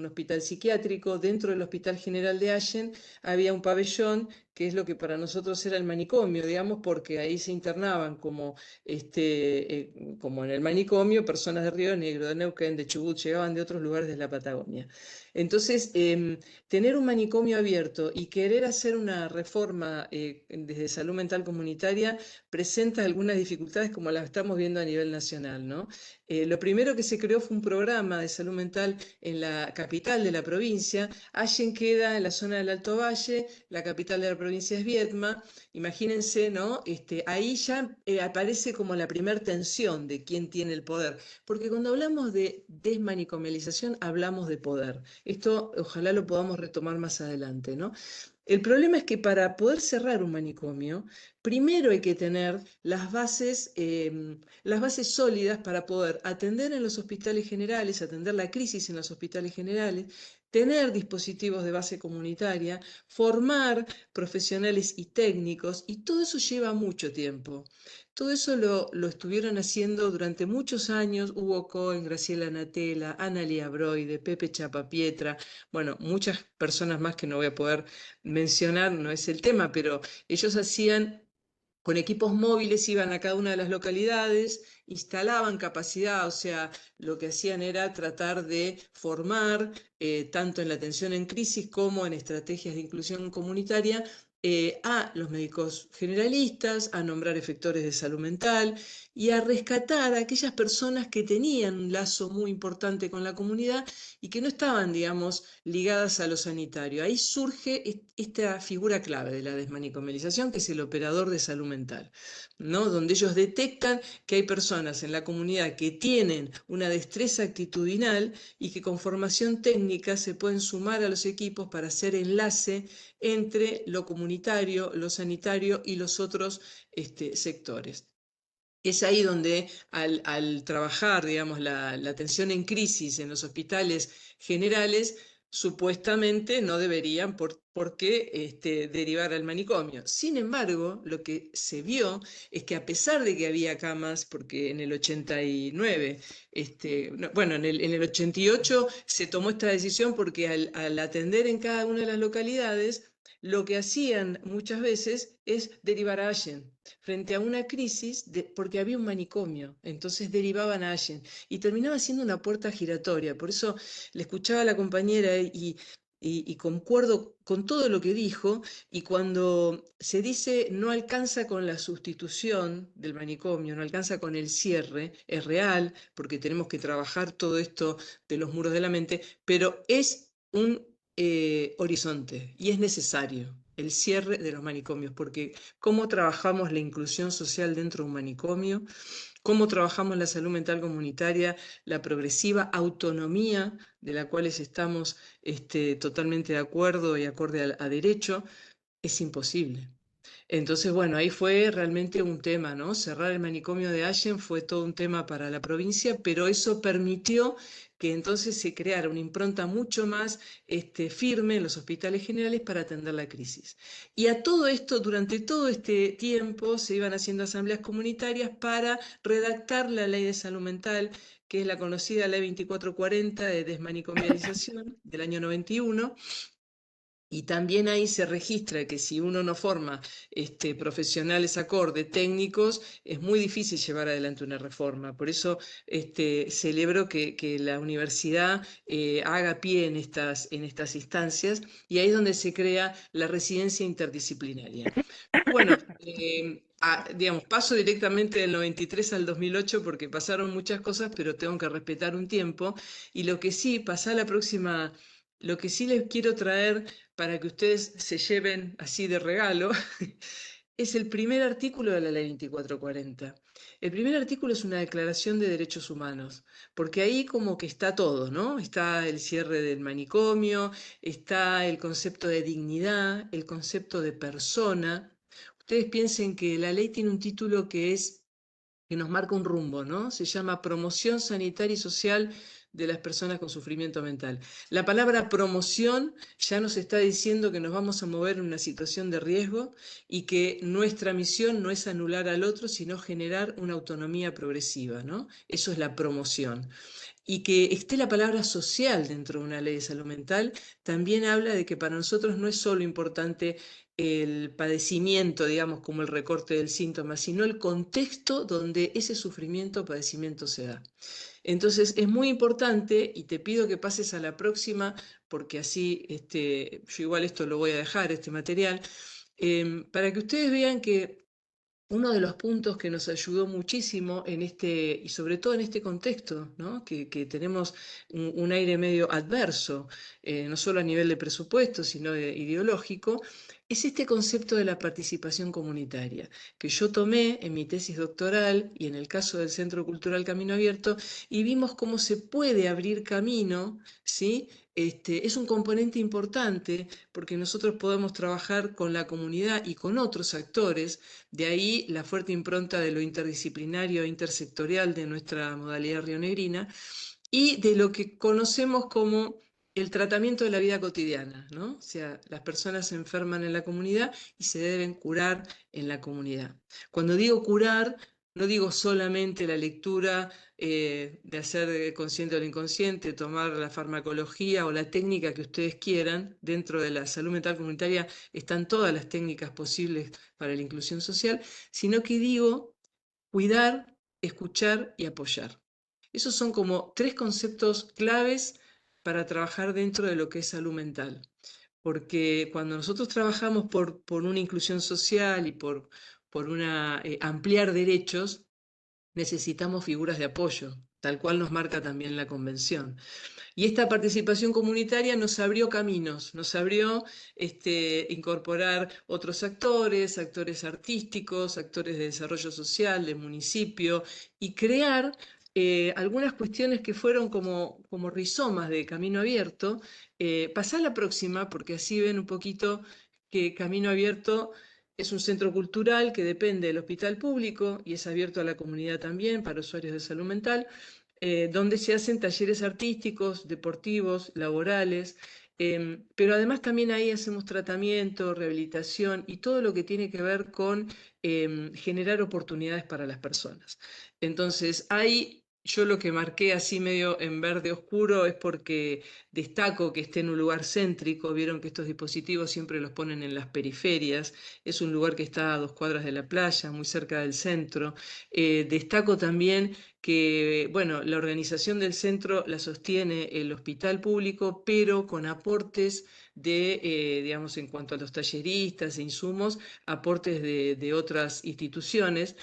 [SPEAKER 4] hospital psiquiátrico. Dentro del Hospital General de Allen había un pabellón que es lo que para nosotros era el manicomio, digamos, porque ahí se internaban como en el manicomio, personas de Río Negro, de Neuquén, de Chubut, llegaban de otros lugares de la Patagonia. Entonces, tener un manicomio abierto y querer hacer una reforma desde salud mental comunitaria presenta algunas dificultades como las estamos viendo a nivel nacional, ¿no? Lo primero que se creó fue un programa de salud mental en la capital de la provincia. Allen queda en la zona del Alto Valle, la capital de la provincia es Viedma. Imagínense, ¿no? Ahí ya aparece como la primer tensión de quién tiene el poder, porque cuando hablamos de desmanicomialización hablamos de poder. Esto ojalá lo podamos retomar más adelante, ¿no? El problema es que para poder cerrar un manicomio, primero hay que tener las bases sólidas para poder atender en los hospitales generales, atender la crisis en los hospitales generales, tener dispositivos de base comunitaria, formar profesionales y técnicos, y todo eso lleva mucho tiempo. Todo eso lo estuvieron haciendo durante muchos años, Hugo Cohen, Graciela Natela, Analia Broide, Pepe Chapapietra, bueno, muchas personas más que no voy a poder mencionar, no es el tema, pero ellos hacían con equipos móviles, iban a cada una de las localidades, instalaban capacidad, o sea, lo que hacían era tratar de formar, tanto en la atención en crisis como en estrategias de inclusión comunitaria, a los médicos generalistas, a nombrar efectores de salud mental y a rescatar a aquellas personas que tenían un lazo muy importante con la comunidad y que no estaban, digamos, ligadas a lo sanitario. Ahí surge esta figura clave de la desmanicomialización, que es el operador de salud mental, ¿no? Donde ellos detectan que hay personas en la comunidad que tienen una destreza actitudinal y que con formación técnica se pueden sumar a los equipos para hacer enlace entre lo comunitario, lo sanitario y los otros sectores. Es ahí donde al trabajar, digamos, la atención en crisis en los hospitales generales, supuestamente no deberían por qué derivar al manicomio. Sin embargo, lo que se vio es que a pesar de que había camas, porque en el 89, bueno, en el 88 se tomó esta decisión porque al atender en cada una de las localidades, lo que hacían muchas veces es derivar a Allen frente a una crisis porque había un manicomio, entonces derivaban a Allen y terminaba siendo una puerta giratoria. Por eso le escuchaba a la compañera y concuerdo con todo lo que dijo, y cuando se dice no alcanza con la sustitución del manicomio, no alcanza con el cierre, es real, porque tenemos que trabajar todo esto de los muros de la mente, pero es un horizonte y es necesario el cierre de los manicomios, porque cómo trabajamos la inclusión social dentro de un manicomio, cómo trabajamos la salud mental comunitaria, la progresiva autonomía de la cual estamos totalmente de acuerdo y acorde a derecho, es imposible. Entonces, bueno, ahí fue realmente un tema, ¿no? Cerrar el manicomio de Allen fue todo un tema para la provincia, pero eso permitió que entonces se creara una impronta mucho más firme en los hospitales generales para atender la crisis. Y a todo esto, durante todo este tiempo, se iban haciendo asambleas comunitarias para redactar la ley de salud mental, que es la conocida Ley 2440 de desmanicomialización del año 91. Y también ahí se registra que si uno no forma profesionales acorde, técnicos, es muy difícil llevar adelante una reforma. Por eso celebro que la universidad haga pie en estas instancias, y ahí es donde se crea la residencia interdisciplinaria. Bueno, digamos, paso directamente del 93 al 2008 porque pasaron muchas cosas, pero tengo que respetar un tiempo. Y lo que sí, lo que sí les quiero traer para que ustedes se lleven así de regalo, es el primer artículo de la Ley 2440. El primer artículo es una declaración de derechos humanos, porque ahí como que está todo, ¿no? Está el cierre del manicomio, está el concepto de dignidad, el concepto de persona. Ustedes piensen que la ley tiene un título que nos marca un rumbo, ¿no? Se llama Promoción Sanitaria y Social de las Personas con Sufrimiento Mental. La palabra promoción ya nos está diciendo que nos vamos a mover en una situación de riesgo y que nuestra misión no es anular al otro, sino generar una autonomía progresiva, ¿no? Eso es la promoción. Y que esté la palabra social dentro de una ley de salud mental también habla de que para nosotros no es solo importante el padecimiento, digamos, como el recorte del síntoma, sino el contexto donde ese sufrimiento o padecimiento se da. Entonces es muy importante, y te pido que pases a la próxima, porque así yo igual esto lo voy a dejar, este material, para que ustedes vean que uno de los puntos que nos ayudó muchísimo en y sobre todo en este contexto, ¿no? que tenemos un aire medio adverso, no solo a nivel de presupuesto, sino ideológico, es este concepto de la participación comunitaria, que yo tomé en mi tesis doctoral y en el caso del Centro Cultural Camino Abierto, y vimos cómo se puede abrir camino, ¿sí? Es un componente importante porque nosotros podemos trabajar con la comunidad y con otros actores. De ahí la fuerte impronta de lo interdisciplinario e intersectorial de nuestra modalidad rionegrina y de lo que conocemos como el tratamiento de la vida cotidiana, ¿no? O sea, las personas se enferman en la comunidad y se deben curar en la comunidad. Cuando digo curar, no digo solamente la lectura de hacer consciente o lo inconsciente, tomar la farmacología o la técnica que ustedes quieran. Dentro de la salud mental comunitaria están todas las técnicas posibles para la inclusión social, sino que digo cuidar, escuchar y apoyar. Esos son como 3 conceptos claves para trabajar dentro de lo que es salud mental. Porque cuando nosotros trabajamos por una inclusión social y por ampliar derechos, necesitamos figuras de apoyo, tal cual nos marca también la Convención. Y esta participación comunitaria nos abrió caminos, nos abrió incorporar otros actores, actores artísticos, actores de desarrollo social, del municipio, y crear algunas cuestiones que fueron como rizomas de Camino Abierto. Pasá a la próxima, porque así ven un poquito que Camino Abierto es un centro cultural que depende del hospital público y es abierto a la comunidad también para usuarios de salud mental, donde se hacen talleres artísticos, deportivos, laborales, pero además también ahí hacemos tratamiento, rehabilitación y todo lo que tiene que ver con generar oportunidades para las personas. Entonces, yo lo que marqué así medio en verde oscuro es porque destaco que esté en un lugar céntrico. Vieron que estos dispositivos siempre los ponen en las periferias. Es un lugar que está a 2 cuadras de la playa, muy cerca del centro. Destaco también que, bueno, la organización del centro la sostiene el hospital público, pero con aportes digamos, en cuanto a los talleristas e insumos, aportes de otras instituciones.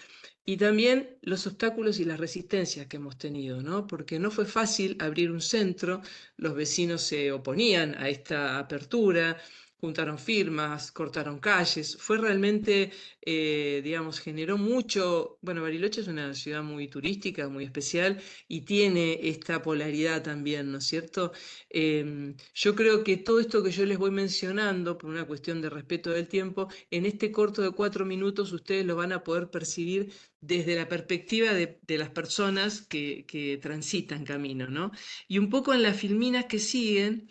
[SPEAKER 4] Y también los obstáculos y las resistencias que hemos tenido, ¿no? Porque no fue fácil abrir un centro, los vecinos se oponían a esta apertura, juntaron firmas, cortaron calles, fue realmente, digamos, generó mucho. Bueno, Bariloche es una ciudad muy turística, muy especial y tiene esta polaridad también, ¿no es cierto? Yo creo que todo esto que yo les voy mencionando, por una cuestión de respeto del tiempo, en este corto de 4 minutos ustedes lo van a poder percibir desde la perspectiva de las personas que transitan camino, ¿no? Y un poco en las filminas que siguen,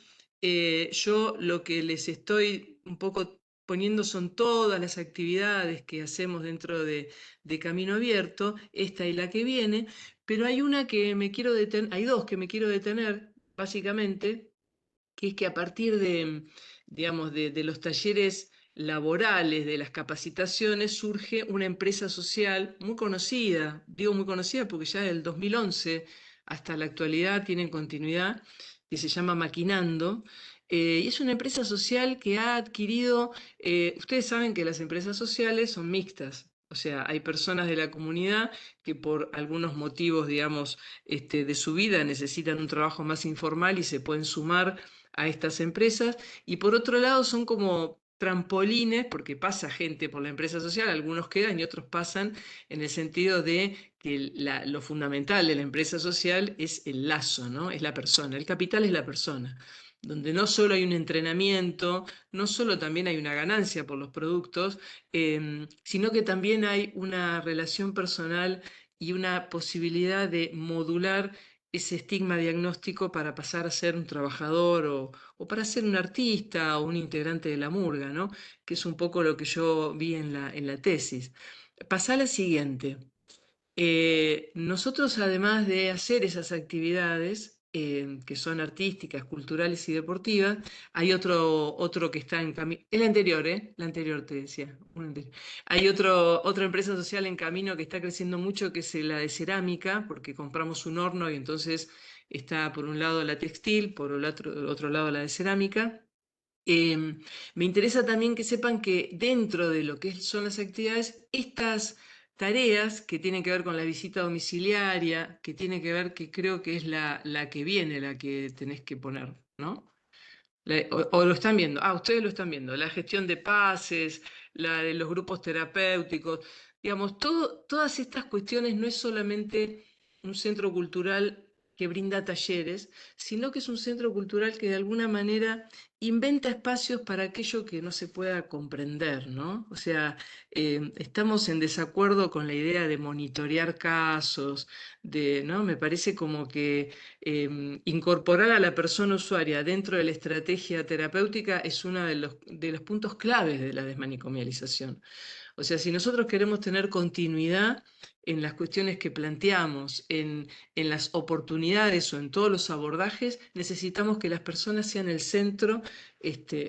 [SPEAKER 4] yo lo que les estoy un poco poniendo son todas las actividades que hacemos dentro de Camino Abierto, esta y la que viene, pero hay una que me quiero detener, hay 2 que me quiero detener, básicamente, que es que a partir digamos, de los talleres laborales, de las capacitaciones, surge una empresa social muy conocida. Digo muy conocida porque ya del 2011 hasta la actualidad tienen continuidad, que se llama Maquinando. Y es una empresa social que ha adquirido, ustedes saben que las empresas sociales son mixtas. O sea, hay personas de la comunidad que por algunos motivos, digamos, de su vida necesitan un trabajo más informal y se pueden sumar a estas empresas, y por otro lado son como trampolines, porque pasa gente por la empresa social, algunos quedan y otros pasan, en el sentido de que lo fundamental de la empresa social es el lazo, ¿no? Es la persona, el capital es la persona, donde no solo hay un entrenamiento, no solo también hay una ganancia por los productos, sino que también hay una relación personal y una posibilidad de modular ese estigma diagnóstico para pasar a ser un trabajador o para ser un artista o un integrante de la murga, ¿no? Que es un poco lo que yo vi en la tesis. Pasá a la siguiente. Nosotros, además de hacer esas actividades, que son artísticas, culturales y deportivas. Hay otro que está en camino, el anterior, la anterior te decía, un anterior. Hay otra empresa social en camino que está creciendo mucho, que es la de cerámica, porque compramos un horno y entonces está por un lado la textil, por el otro lado la de cerámica. Me interesa también que sepan que dentro de lo que son las actividades, estas tareas que tienen que ver con la visita domiciliaria, que tiene que ver, que creo que es la que viene, la que tenés que poner, ¿no? O lo están viendo, ustedes lo están viendo, la gestión de pases, la de los grupos terapéuticos, digamos, todas estas cuestiones no es solamente un centro cultural que brinda talleres, sino que es un centro cultural que de alguna manera inventa espacios para aquello que no se pueda comprender, ¿no? O sea, estamos en desacuerdo con la idea de monitorear casos, ¿no? Me parece como que incorporar a la persona usuaria dentro de la estrategia terapéutica es uno de los puntos claves de la desmanicomialización. O sea, si nosotros queremos tener continuidad en las cuestiones que planteamos, en las oportunidades o en todos los abordajes, necesitamos que las personas sean el centro,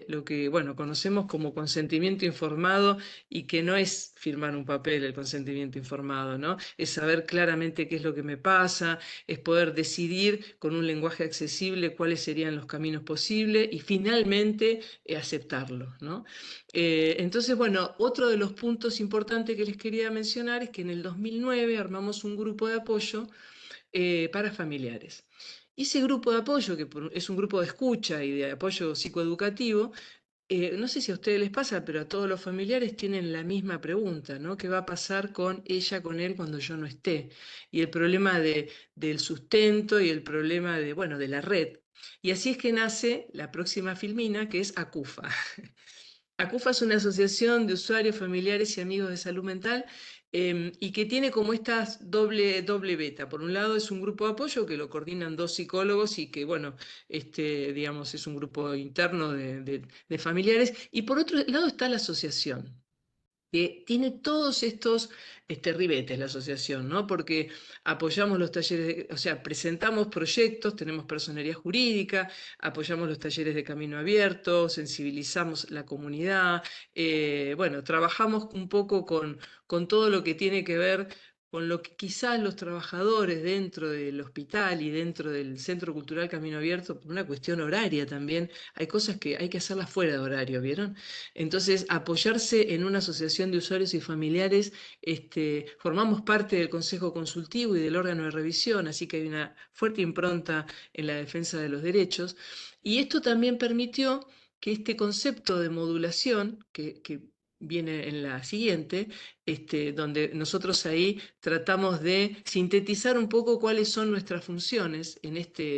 [SPEAKER 4] lo que, bueno, conocemos como consentimiento informado, y que no es firmar un papel el consentimiento informado, ¿no? Es saber claramente qué es lo que me pasa, es poder decidir con un lenguaje accesible cuáles serían los caminos posibles y finalmente aceptarlo, ¿no? Entonces, bueno, otro de los puntos importantes que les quería mencionar es que en el 2009 armamos un grupo de apoyo para familiares. Y ese grupo de apoyo, que es un grupo de escucha y de apoyo psicoeducativo, no sé si a ustedes les pasa, pero a todos los familiares tienen la misma pregunta, ¿no? ¿Qué va a pasar con ella, con él cuando yo no esté? Y el problema del sustento y el problema de, bueno, de la red. Y así es que nace la próxima filmina, que es ACUFA. ACUFA es una asociación de usuarios, familiares y amigos de salud mental, y que tiene como estas doble beta. Por un lado es un grupo de apoyo que lo coordinan dos psicólogos y que, bueno, digamos, es un grupo interno de familiares. Y por otro lado está la asociación, que tiene todos estos ribetes la asociación, ¿no? Porque apoyamos los talleres, o sea, presentamos proyectos, tenemos personería jurídica, apoyamos los talleres de camino abierto, sensibilizamos la comunidad, bueno, trabajamos un poco con todo lo que tiene que ver con lo que quizás los trabajadores dentro del hospital y dentro del Centro Cultural Camino Abierto, por una cuestión horaria también, hay cosas que hay que hacerlas fuera de horario, ¿vieron? Entonces, apoyarse en una asociación de usuarios y familiares, formamos parte del Consejo Consultivo y del órgano de revisión, así que hay una fuerte impronta en la defensa de los derechos. Y esto también permitió que este concepto de modulación, que viene en la siguiente, donde nosotros ahí tratamos de sintetizar un poco cuáles son nuestras funciones,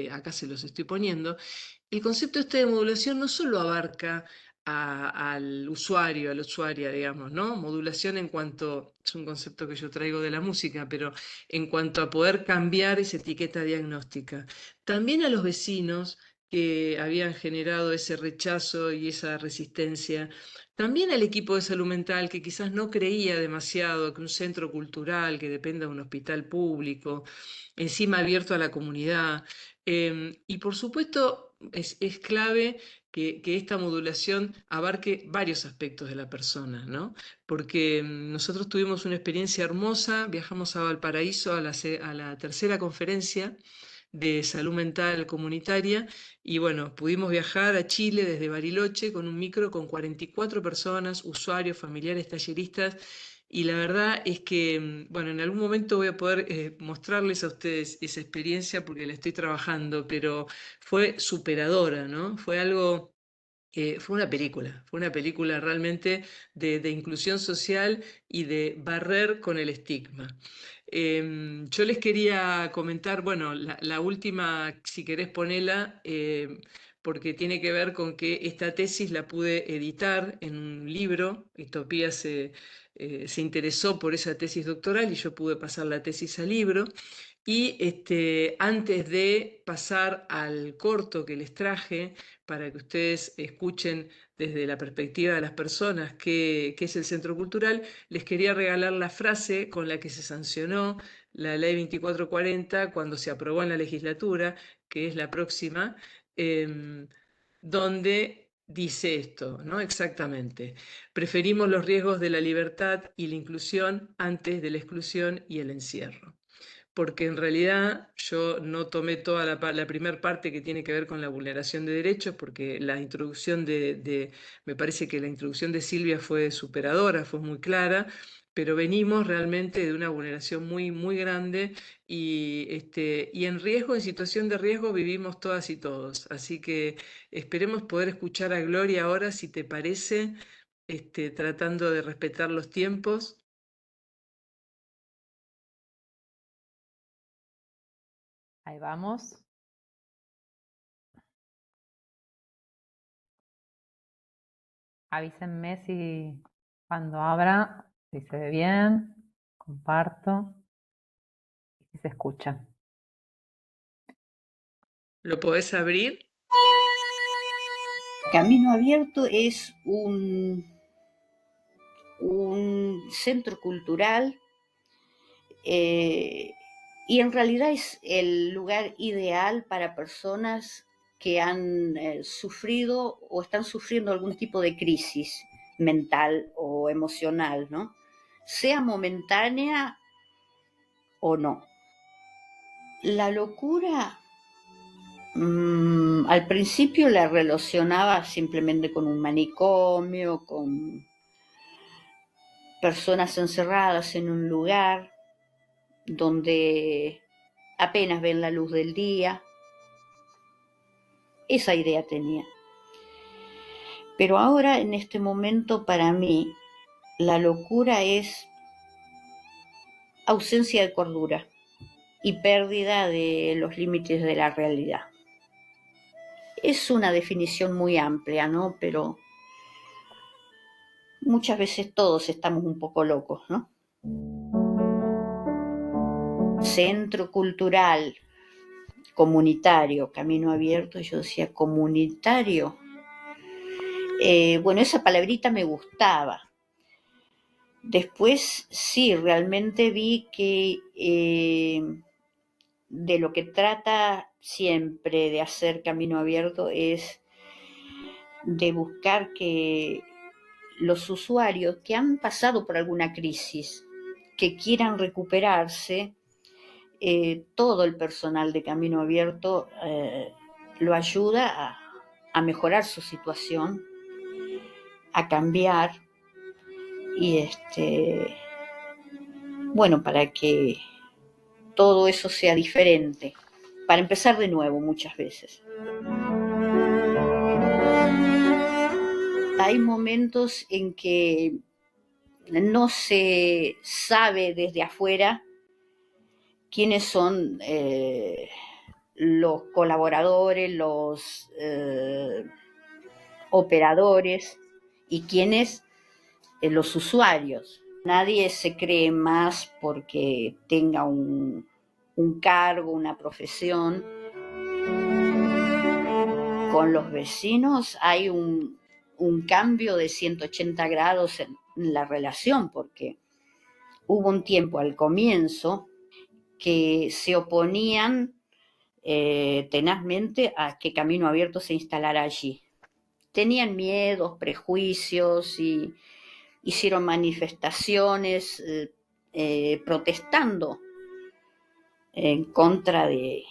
[SPEAKER 4] acá se los estoy poniendo. El concepto de modulación no solo abarca al usuario, a la usuaria, digamos, ¿no? Modulación en cuanto, es un concepto que yo traigo de la música, pero en cuanto a poder cambiar esa etiqueta diagnóstica. También a los vecinos que habían generado ese rechazo y esa resistencia. También al equipo de salud mental que quizás no creía demasiado que un centro cultural que dependa de un hospital público, encima abierto a la comunidad. Y por supuesto es clave que esta modulación abarque varios aspectos de la persona, ¿no? Porque nosotros tuvimos una experiencia hermosa, viajamos a Valparaíso a la tercera conferencia de salud mental comunitaria, y bueno, pudimos viajar a Chile desde Bariloche con un micro con 44 personas, usuarios, familiares, talleristas, y la verdad es que, bueno, en algún momento voy a poder mostrarles a ustedes esa experiencia porque la estoy trabajando, pero fue superadora, ¿no? Fue algo, fue una película realmente de inclusión social y de barrer con el estigma. Yo les quería comentar, bueno, la última, si querés ponela, porque tiene que ver con que esta tesis la pude editar en un libro. Itopía se interesó por esa tesis doctoral y yo pude pasar la tesis al libro. Y antes de pasar al corto que les traje, para que ustedes escuchen desde la perspectiva de las personas qué es el Centro Cultural, les quería regalar la frase con la que se sancionó la ley 2440 cuando se aprobó en la legislatura, que es la próxima, donde dice esto, ¿no? Exactamente. Preferimos los riesgos de la libertad y la inclusión antes de la exclusión y el encierro. Porque en realidad yo no tomé toda la primera parte que tiene que ver con la vulneración de derechos, porque la introducción me parece que la introducción de Silvia fue superadora, fue muy clara, pero venimos realmente de una vulneración muy, muy grande y en riesgo, en situación de riesgo, vivimos todas y todos. Así que esperemos poder escuchar a Gloria ahora, si te parece, tratando de respetar los tiempos.
[SPEAKER 1] Ahí vamos. Avísenme si cuando abra, si se ve bien, comparto y si se escucha.
[SPEAKER 4] ¿Lo podés abrir?
[SPEAKER 6] Camino Abierto es un centro cultural y en realidad es el lugar ideal para personas que han sufrido o están sufriendo algún tipo de crisis mental o emocional, ¿no? Sea momentánea o no. La locura, al principio la relacionaba simplemente con un manicomio, con personas encerradas en un lugar donde apenas ven la luz del día. Esa idea tenía. Pero ahora, en este momento, para mí, la locura es ausencia de cordura y pérdida de los límites de la realidad. Es una definición muy amplia, ¿no? Pero muchas veces todos estamos un poco locos, ¿no? Centro cultural, comunitario, Camino Abierto, yo decía comunitario. Bueno, esa palabrita me gustaba. Después sí, realmente vi que de lo que trata siempre de hacer Camino Abierto es de buscar que los usuarios que han pasado por alguna crisis, que quieran recuperarse, todo el personal de Camino Abierto lo ayuda a mejorar su situación, a cambiar y bueno, para que todo eso sea diferente, para empezar de nuevo muchas veces. Hay momentos en que no se sabe desde afuera quiénes son los colaboradores, los operadores y quiénes los usuarios. Nadie se cree más porque tenga un cargo, una profesión. Con los vecinos hay un cambio de 180 grados en la relación, porque hubo un tiempo al comienzo que se oponían tenazmente a que Camino Abierto se instalara allí. Tenían miedos, prejuicios y hicieron manifestaciones protestando en contra de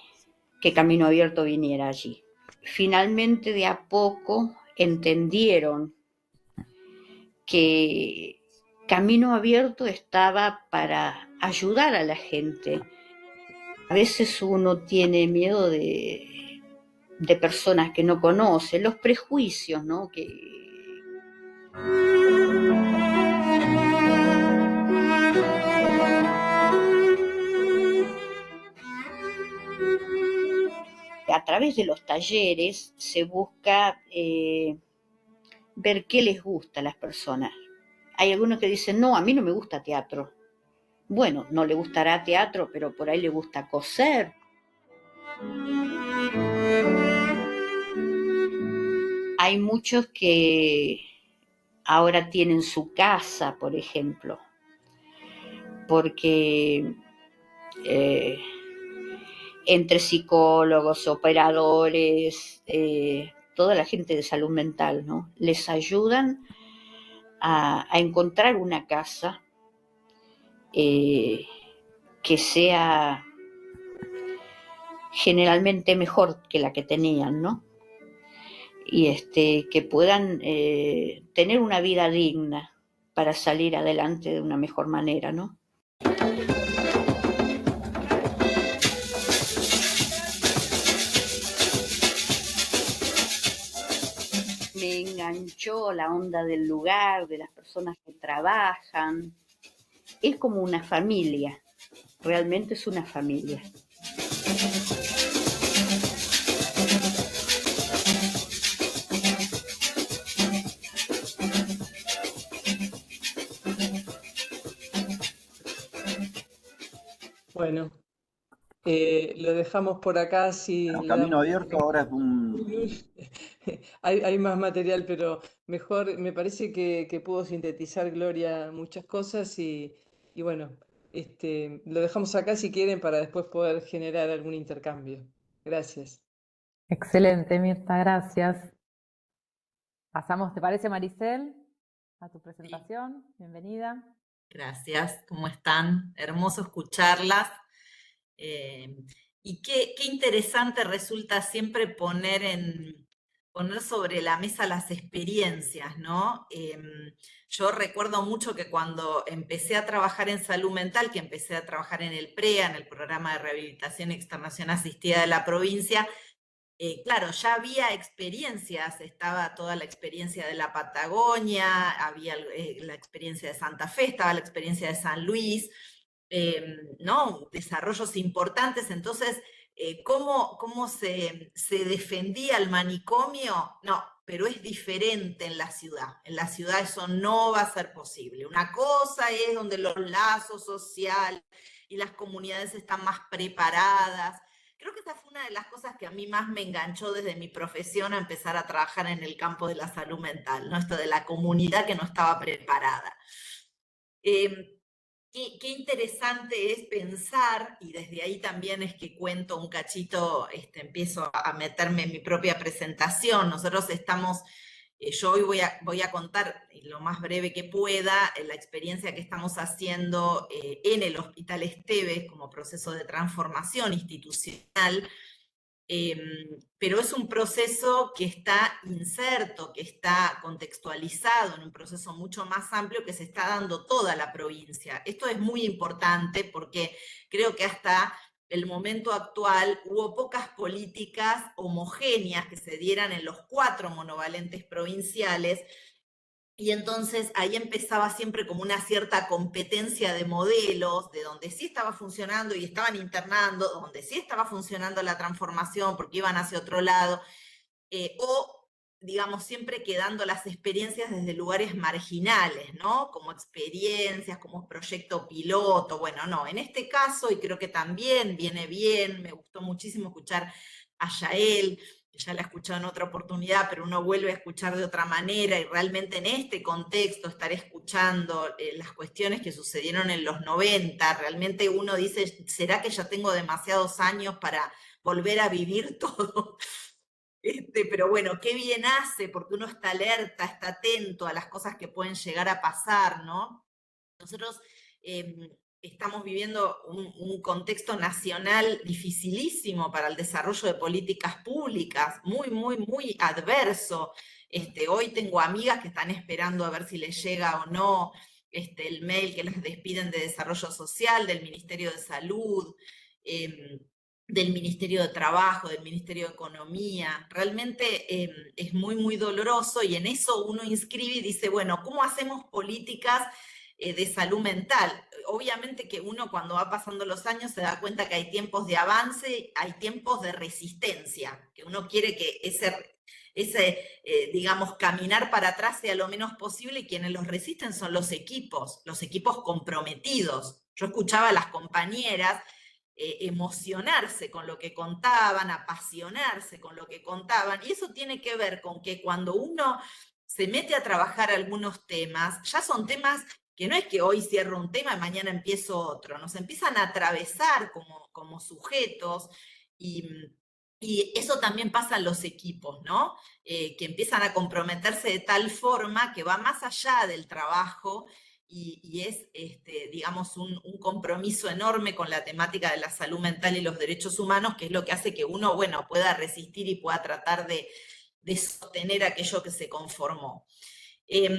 [SPEAKER 6] que Camino Abierto viniera allí. Finalmente, de a poco, entendieron que Camino Abierto estaba para ayudar a la gente. A veces uno tiene miedo de personas que no conoce, los prejuicios, ¿no? A través de los talleres se busca ver qué les gusta a las personas. Hay algunos que dicen, no, a mí no me gusta teatro. Bueno, no le gustará teatro, pero por ahí le gusta coser. Hay muchos que ahora tienen su casa, por ejemplo, porque entre psicólogos, operadores, toda la gente de salud mental, ¿no? Les ayudan a encontrar una casa que sea generalmente mejor que la que tenían, ¿no? Y que puedan tener una vida digna para salir adelante de una mejor manera, ¿no? Me enganchó la onda del lugar, de las personas que trabajan. Es como una familia, realmente es una familia.
[SPEAKER 4] Bueno, lo dejamos por acá si
[SPEAKER 7] Bueno,
[SPEAKER 4] le
[SPEAKER 7] Camino
[SPEAKER 4] damos...
[SPEAKER 7] Abierto ahora es
[SPEAKER 4] Hay más material, pero mejor, me parece que pudo sintetizar Gloria muchas cosas y bueno, lo dejamos acá si quieren para después poder generar algún intercambio. Gracias.
[SPEAKER 1] Excelente, Mirta, gracias. Pasamos, ¿te parece, Maricel, a tu presentación? Bienvenida.
[SPEAKER 8] Gracias, ¿cómo están? Hermoso escucharlas. Y qué interesante resulta siempre poner sobre la mesa las experiencias, ¿no? Yo recuerdo mucho que cuando empecé a trabajar en salud mental, que empecé a trabajar en el PREA, en el Programa de Rehabilitación y Externación Asistida de la provincia, claro, ya había experiencias, estaba toda la experiencia de la Patagonia, había la experiencia de Santa Fe, estaba la experiencia de San Luis, ¿no? Desarrollos importantes. Entonces, ¿cómo se defendía el manicomio? No, pero es diferente en la ciudad. En la ciudad eso no va a ser posible. Una cosa es donde los lazos sociales y las comunidades están más preparadas. Creo que esa fue una de las cosas que a mí más me enganchó desde mi profesión a empezar a trabajar en el campo de la salud mental, ¿no? Esto de la comunidad que no estaba preparada. Qué interesante es pensar, y desde ahí también es que cuento un cachito, empiezo a meterme en mi propia presentación. Nosotros estamos, yo hoy voy a contar lo más breve que pueda la experiencia que estamos haciendo en el Hospital Esteves como proceso de transformación institucional. Pero es un proceso que está inserto, que está contextualizado en un proceso mucho más amplio que se está dando toda la provincia. Esto es muy importante porque creo que hasta el momento actual hubo pocas políticas homogéneas que se dieran en los 4 monovalentes provinciales. Y entonces ahí empezaba siempre como una cierta competencia de modelos, de donde sí estaba funcionando y estaban internando, donde sí estaba funcionando la transformación porque iban hacia otro lado, o digamos siempre quedando las experiencias desde lugares marginales, ¿no? Como experiencias, como proyecto piloto. Bueno, no, en este caso, y creo que también viene bien, me gustó muchísimo escuchar a Yael, que ya la he escuchado en otra oportunidad, pero uno vuelve a escuchar de otra manera y realmente en este contexto estar escuchando las cuestiones que sucedieron en los 90, realmente uno dice, ¿será que ya tengo demasiados años para volver a vivir todo? Pero bueno, qué bien hace, porque uno está alerta, está atento a las cosas que pueden llegar a pasar, ¿no? Nosotros estamos viviendo un contexto nacional dificilísimo para el desarrollo de políticas públicas, muy, muy, muy adverso. Hoy tengo amigas que están esperando a ver si les llega o no el mail que las despiden de Desarrollo Social, del Ministerio de Salud, del Ministerio de Trabajo, del Ministerio de Economía. Realmente es muy, muy doloroso y en eso uno inscribe y dice, bueno, ¿cómo hacemos políticas de salud mental? Obviamente que uno cuando va pasando los años se da cuenta que hay tiempos de avance, hay tiempos de resistencia, que uno quiere que digamos, caminar para atrás sea lo menos posible y quienes los resisten son los equipos comprometidos. Yo escuchaba a las compañeras emocionarse con lo que contaban, apasionarse con lo que contaban, y eso tiene que ver con que cuando uno se mete a trabajar algunos temas, ya son temas que no es que hoy cierro un tema y mañana empiezo otro, nos empiezan a atravesar como sujetos y eso también pasa en los equipos, ¿no? Que empiezan a comprometerse de tal forma que va más allá del trabajo y es, digamos, un compromiso enorme con la temática de la salud mental y los derechos humanos, que es lo que hace que uno, bueno, pueda resistir y pueda tratar de sostener aquello que se conformó.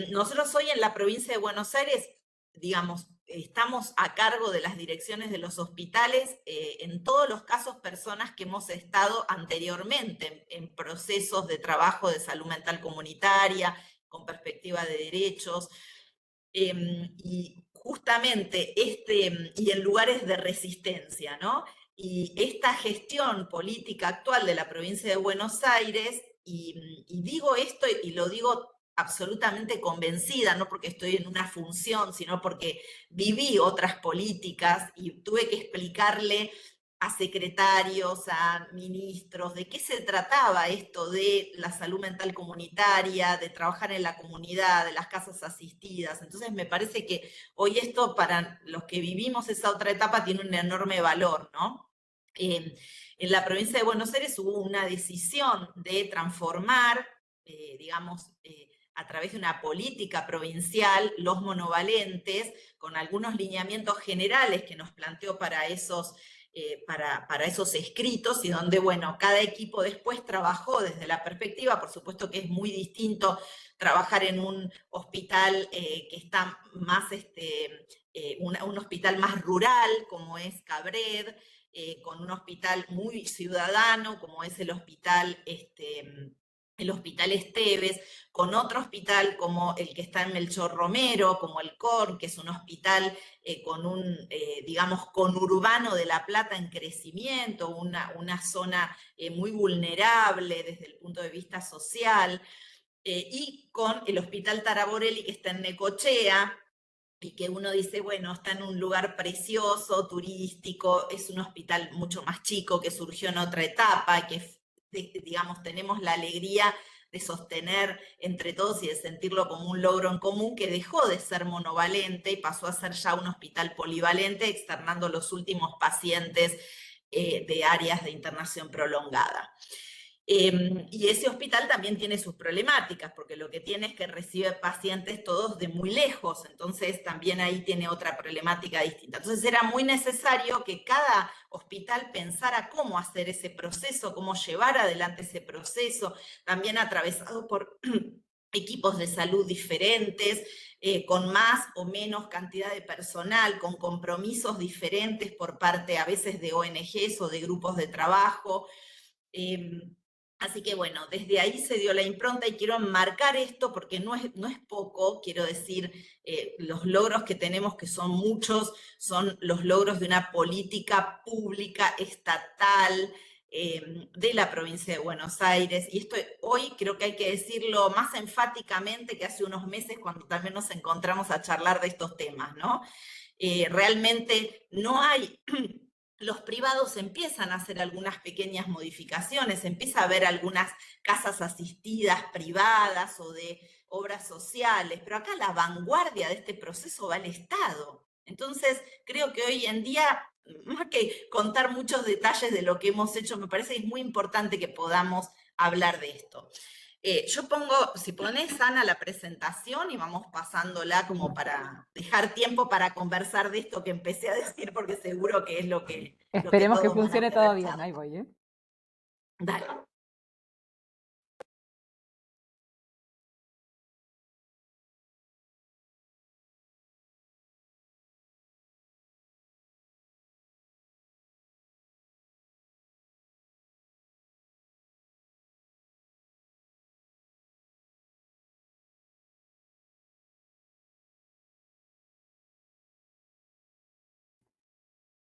[SPEAKER 8] Nosotros hoy en la provincia de Buenos Aires, digamos, estamos a cargo de las direcciones de los hospitales, en todos los casos personas que hemos estado anteriormente en procesos de trabajo de salud mental comunitaria, con perspectiva de derechos, y justamente y en lugares de resistencia, ¿no? Y esta gestión política actual de la provincia de Buenos Aires, y digo esto y lo digo absolutamente convencida, no porque estoy en una función, sino porque viví otras políticas y tuve que explicarle a secretarios, a ministros, de qué se trataba esto de la salud mental comunitaria, de trabajar en la comunidad, de las casas asistidas. Entonces me parece que hoy esto para los que vivimos esa otra etapa tiene un enorme valor, ¿no? En la provincia de Buenos Aires hubo una decisión de transformar, digamos, a través de una política provincial, los monovalentes, con algunos lineamientos generales que nos planteó para esos escritos y donde, bueno, cada equipo después trabajó desde la perspectiva, por supuesto que es muy distinto trabajar en un hospital que está más, un hospital más rural, como es Cabred, con un hospital muy ciudadano, como es el hospital Esteves, con otro hospital como el que está en Melchor Romero, como el COR, que es un hospital con un, digamos, conurbano de La Plata en crecimiento, una zona muy vulnerable desde el punto de vista social, y con el Hospital Taraborelli, que está en Necochea, y que uno dice, bueno, está en un lugar precioso, turístico, es un hospital mucho más chico que surgió en otra etapa, que, digamos, tenemos la alegría de sostener entre todos y de sentirlo como un logro en común, que dejó de ser monovalente y pasó a ser ya un hospital polivalente, externando los últimos pacientes de áreas de internación prolongada. Y ese hospital también tiene sus problemáticas, porque lo que tiene es que recibe pacientes todos de muy lejos, entonces también ahí tiene otra problemática distinta. Entonces era muy necesario que cada hospital pensara cómo hacer ese proceso, cómo llevar adelante ese proceso, también atravesado por equipos de salud diferentes, con más o menos cantidad de personal, con compromisos diferentes por parte a veces de ONGs o de grupos de trabajo. Así que bueno, desde ahí se dio la impronta y quiero enmarcar esto porque no es poco, quiero decir, los logros que tenemos, que son muchos, son los logros de una política pública estatal de la provincia de Buenos Aires. Y esto hoy creo que hay que decirlo más enfáticamente que hace unos meses cuando también nos encontramos a charlar de estos temas, ¿no? Realmente no hay... Los privados empiezan a hacer algunas pequeñas modificaciones, empieza a haber algunas casas asistidas privadas o de obras sociales, pero acá la vanguardia de este proceso va al Estado. Entonces, creo que hoy en día, más que contar muchos detalles de lo que hemos hecho, me parece que es muy importante que podamos hablar de esto. Yo pongo, si pones, Ana, la presentación y vamos pasándola como para dejar tiempo para conversar de esto que empecé a decir, porque seguro que es lo que
[SPEAKER 1] Esperemos que
[SPEAKER 8] todos van a
[SPEAKER 1] funcione
[SPEAKER 8] querer
[SPEAKER 1] todo bien.
[SPEAKER 8] saber.
[SPEAKER 1] Ahí voy, ¿eh?
[SPEAKER 8] Dale.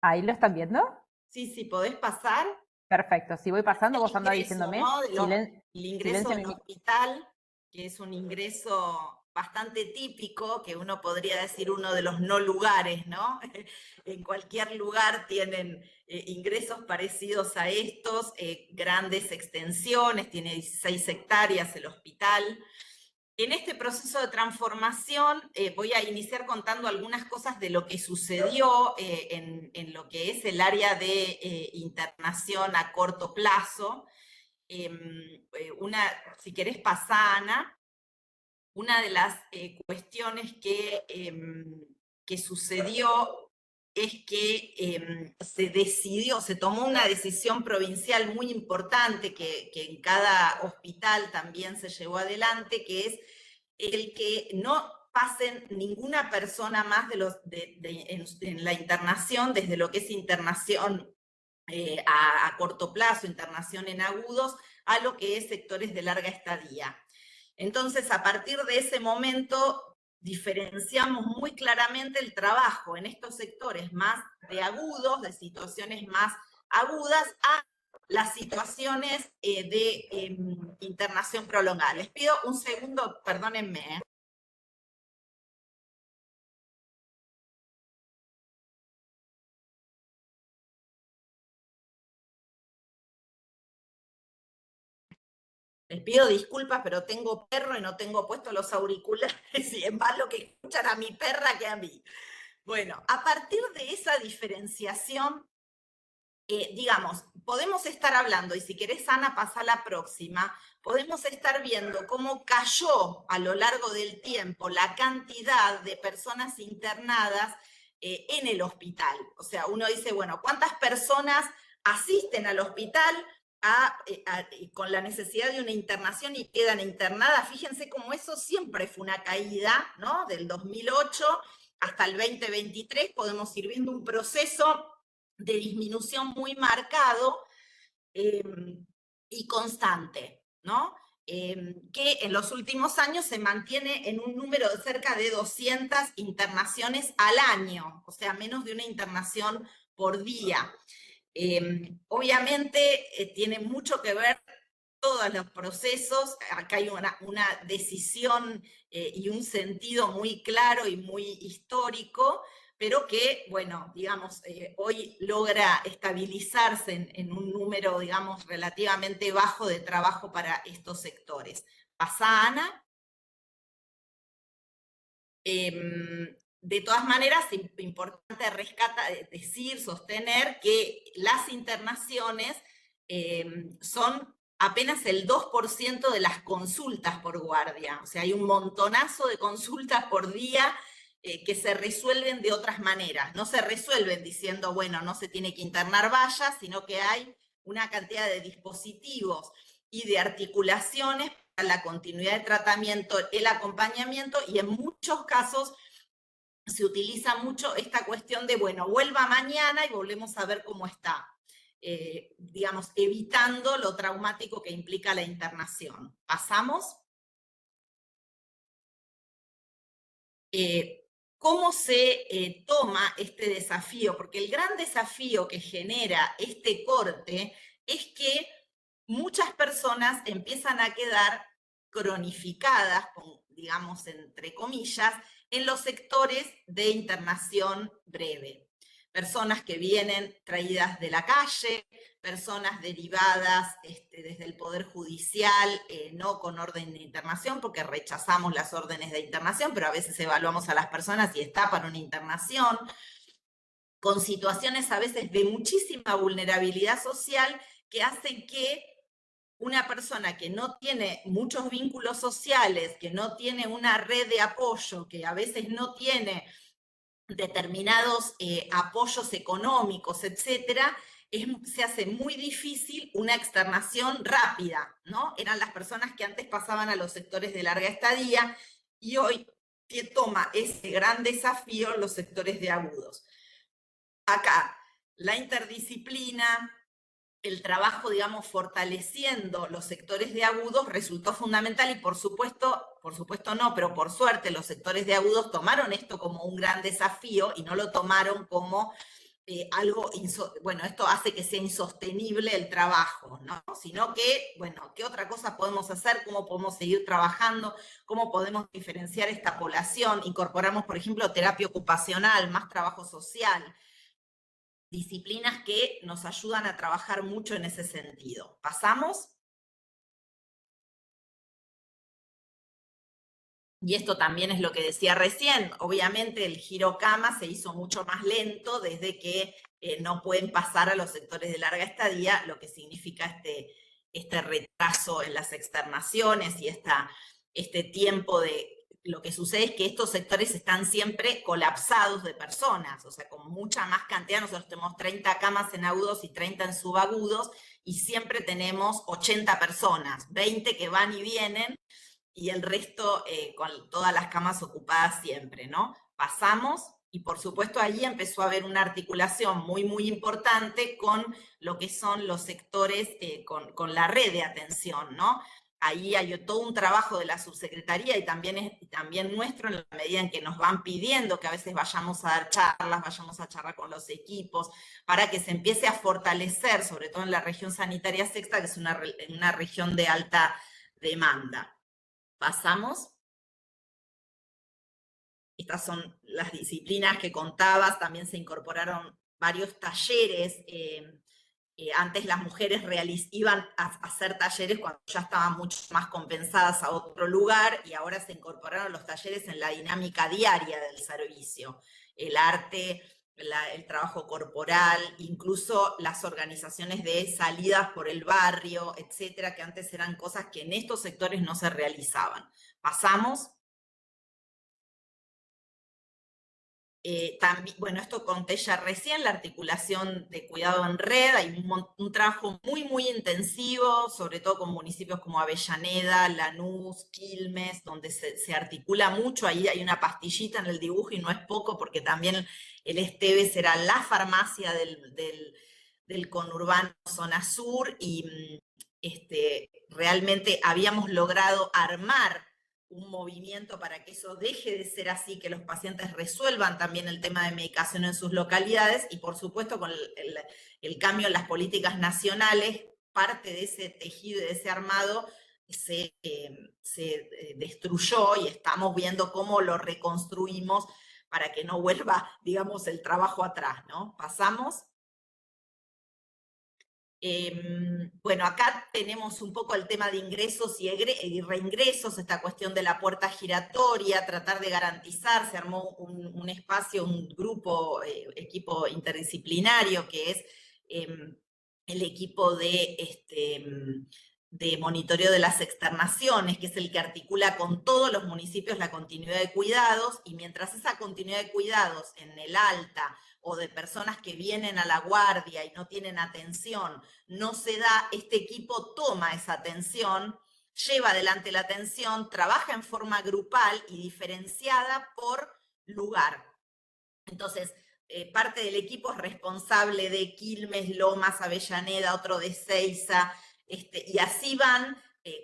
[SPEAKER 1] ¿Ahí lo están viendo?
[SPEAKER 8] Sí, sí, podés pasar.
[SPEAKER 1] Perfecto, si voy pasando, vos andá
[SPEAKER 8] El
[SPEAKER 1] diciéndome.
[SPEAKER 8] ¿no? El ingreso
[SPEAKER 1] Silencio
[SPEAKER 8] en hospital, que es un ingreso bastante típico, que uno podría decir uno de los no lugares, ¿no? En cualquier lugar tienen ingresos parecidos a estos, grandes extensiones, tiene 16 hectáreas el hospital. En este proceso de transformación voy a iniciar contando algunas cosas de lo que sucedió en lo que es el área de internación a corto plazo. Si querés pasar, Ana, una de las cuestiones que sucedió es que se tomó una decisión provincial muy importante que en cada hospital también se llevó adelante, que es el que no pasen ninguna persona más en la internación, desde lo que es internación a corto plazo, internación en agudos, a lo que es sectores de larga estadía. Entonces, a partir de ese momento, diferenciamos muy claramente el trabajo en estos sectores más de agudos, de situaciones más agudas, a las situaciones de internación prolongada. Les pido un segundo, perdónenme. Les pido disculpas, pero tengo perro y no tengo puestos los auriculares y es más lo que escuchan a mi perra que a mí. Bueno, a partir de esa diferenciación, digamos, podemos estar hablando, y si querés, Ana, pasa a la próxima, podemos estar viendo cómo cayó a lo largo del tiempo la cantidad de personas internadas en el hospital. O sea, uno dice, bueno, ¿cuántas personas asisten al hospital con la necesidad de una internación y quedan internadas? Fíjense cómo eso siempre fue una caída, ¿no? Del 2008 hasta el 2023 podemos ir viendo un proceso de disminución muy marcado y constante, ¿no? Que en los últimos años se mantiene en un número de cerca de 200 internaciones al año, o sea, menos de una internación por día. Obviamente tiene mucho que ver todos los procesos, acá hay una decisión y un sentido muy claro y muy histórico, pero que, bueno, digamos, hoy logra estabilizarse en un número, digamos, relativamente bajo de trabajo para estos sectores. ¿Pasa, Ana? De todas maneras, es importante decir, sostener que las internaciones son apenas el 2% de las consultas por guardia. O sea, hay un montonazo de consultas por día que se resuelven de otras maneras. No se resuelven diciendo, bueno, no se tiene que internar vallas, sino que hay una cantidad de dispositivos y de articulaciones para la continuidad de tratamiento, el acompañamiento, y en muchos casos se utiliza mucho esta cuestión de, bueno, vuelva mañana y volvemos a ver cómo está. Digamos, evitando lo traumático que implica la internación. ¿Pasamos? ¿Cómo se toma este desafío? Porque el gran desafío que genera este corte es que muchas personas empiezan a quedar cronificadas, digamos, entre comillas, en los sectores de internación breve. Personas que vienen traídas de la calle, personas derivadas desde el Poder Judicial, no con orden de internación, porque rechazamos las órdenes de internación, pero a veces evaluamos a las personas y está para una internación, con situaciones a veces de muchísima vulnerabilidad social que hacen que una persona que no tiene muchos vínculos sociales, que no tiene una red de apoyo, que a veces no tiene determinados apoyos económicos, etcétera, se hace muy difícil una externación rápida, ¿no? Eran las personas que antes pasaban a los sectores de larga estadía y hoy que toma ese gran desafío los sectores de agudos. Acá, la interdisciplina, el trabajo, digamos, fortaleciendo los sectores de agudos resultó fundamental y por supuesto no, pero por suerte los sectores de agudos tomaron esto como un gran desafío y no lo tomaron como algo, bueno, esto hace que sea insostenible el trabajo, ¿no? Sino que, bueno, ¿qué otra cosa podemos hacer? ¿Cómo podemos seguir trabajando? ¿Cómo podemos diferenciar esta población? Incorporamos, por ejemplo, terapia ocupacional, más trabajo social, disciplinas que nos ayudan a trabajar mucho en ese sentido. ¿Pasamos? y esto también es lo que decía recién, obviamente el giro cama se hizo mucho más lento desde que no pueden pasar a los sectores de larga estadía, lo que significa este retraso en las externaciones y este tiempo de... Lo que sucede es que estos sectores están siempre colapsados de personas, o sea, con mucha más cantidad. Nosotros tenemos 30 camas en agudos y 30 en subagudos, y siempre tenemos 80 personas, 20 que van y vienen, y el resto con todas las camas ocupadas siempre, ¿no? Pasamos, y por supuesto allí empezó a haber una articulación muy, muy importante con lo que son los sectores, con la red de atención, ¿no? Ahí hay todo un trabajo de la subsecretaría y también nuestro, en la medida en que nos van pidiendo que a veces vayamos a dar charlas, vayamos a charlar con los equipos, para que se empiece a fortalecer, sobre todo en la región sanitaria sexta, que es una región de alta demanda. Pasamos. Estas son las disciplinas que contabas, también se incorporaron varios talleres. Antes las mujeres iban a hacer talleres cuando ya estaban mucho más compensadas a otro lugar, y ahora se incorporaron los talleres en la dinámica diaria del servicio. El arte, el trabajo corporal, incluso las organizaciones de salidas por el barrio, etcétera, que antes eran cosas que en estos sectores no se realizaban. Pasamos. También, bueno, esto conté ya recién, la articulación de cuidado en red. Hay un trabajo muy, muy intensivo, sobre todo con municipios como Avellaneda, Lanús, Quilmes, donde se articula mucho. Ahí hay una pastillita en el dibujo, y no es poco, porque también el Esteves era la farmacia del conurbano zona sur, y realmente habíamos logrado armar un movimiento para que eso deje de ser así, que los pacientes resuelvan también el tema de medicación en sus localidades, y por supuesto con el cambio en las políticas nacionales, parte de ese tejido y de ese armado se destruyó, y estamos viendo cómo lo reconstruimos para que no vuelva, digamos, el trabajo atrás, ¿no? Pasamos. Bueno, acá tenemos un poco el tema de ingresos y reingresos, esta cuestión de la puerta giratoria, tratar de garantizar. Se armó un espacio, un grupo, equipo interdisciplinario, que es el equipo de monitoreo de las externaciones, que es el que articula con todos los municipios la continuidad de cuidados, y mientras esa continuidad de cuidados en el alta, o de personas que vienen a la guardia y no tienen atención, no se da, este equipo toma esa atención, lleva adelante la atención, trabaja en forma grupal y diferenciada por lugar. Entonces, parte del equipo es responsable de Quilmes, Lomas, Avellaneda, otro de Seiza, y así van.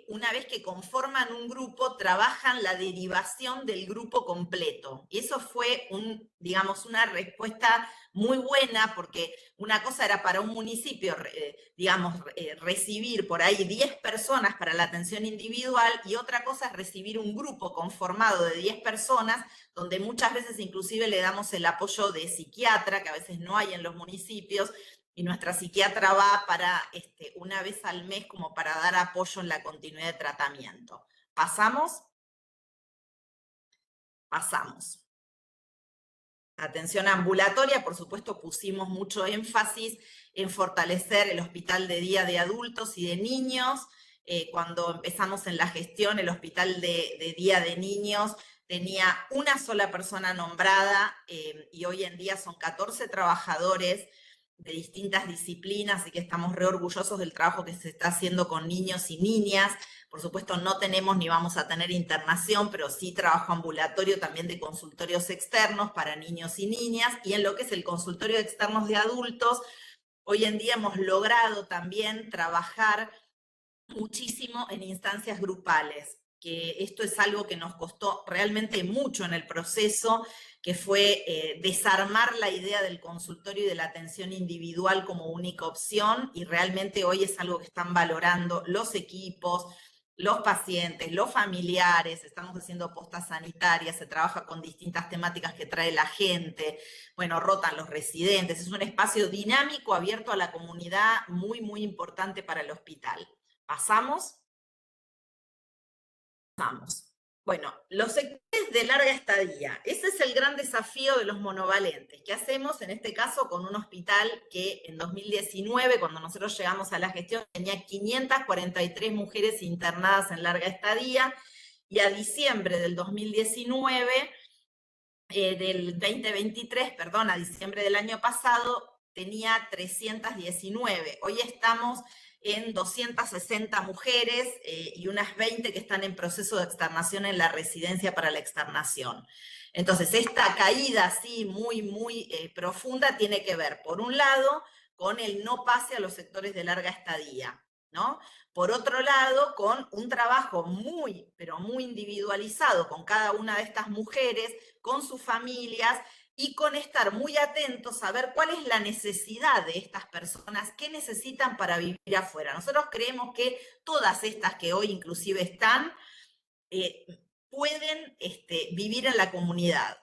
[SPEAKER 8] Una vez que conforman un grupo, trabajan la derivación del grupo completo. Y eso fue, digamos, una respuesta muy buena, porque una cosa era para un municipio, digamos, recibir por ahí 10 personas para la atención individual, y otra cosa es recibir un grupo conformado de 10 personas, donde muchas veces inclusive le damos el apoyo de psiquiatra, que a veces no hay en los municipios, y nuestra psiquiatra va para una vez al mes como para dar apoyo en la continuidad de tratamiento. ¿Pasamos? Pasamos. Atención ambulatoria, por supuesto, pusimos mucho énfasis en fortalecer el hospital de día de adultos y de niños. Cuando empezamos en la gestión, el hospital de día de niños tenía una sola persona nombrada, y hoy en día son 14 trabajadores de distintas disciplinas, y que estamos re orgullosos del trabajo que se está haciendo con niños y niñas. Por supuesto, no tenemos ni vamos a tener internación, pero sí trabajo ambulatorio también de consultorios externos para niños y niñas. Y en lo que es el consultorio de externos de adultos, hoy en día hemos logrado también trabajar muchísimo en instancias grupales, que esto es algo que nos costó realmente mucho en el proceso, que fue desarmar la idea del consultorio y de la atención individual como única opción, y realmente hoy es algo que están valorando los equipos, los pacientes, los familiares. Estamos haciendo postas sanitarias, se trabaja con distintas temáticas que trae la gente, bueno, rotan los residentes. Es un espacio dinámico, abierto a la comunidad, muy, muy importante para el hospital. ¿Pasamos? Pasamos. Bueno, los sectores de larga estadía, ese es el gran desafío de los monovalentes. ¿Qué hacemos en este caso con un hospital que en 2019, cuando nosotros llegamos a la gestión, tenía 543 mujeres internadas en larga estadía, y a diciembre del 2019, del 2023, perdón, a diciembre del año pasado, tenía 319. Hoy estamos en 260 mujeres y unas 20 que están en proceso de externación en la residencia para la externación. Entonces, esta caída así muy profunda tiene que ver, por un lado, con el no pase a los sectores de larga estadía, ¿no? Por otro lado, con un trabajo pero muy individualizado con cada una de estas mujeres, con sus familias, y con estar muy atentos a ver cuál es la necesidad de estas personas, qué necesitan para vivir afuera. Nosotros creemos que todas estas que hoy inclusive están, pueden vivir en la comunidad.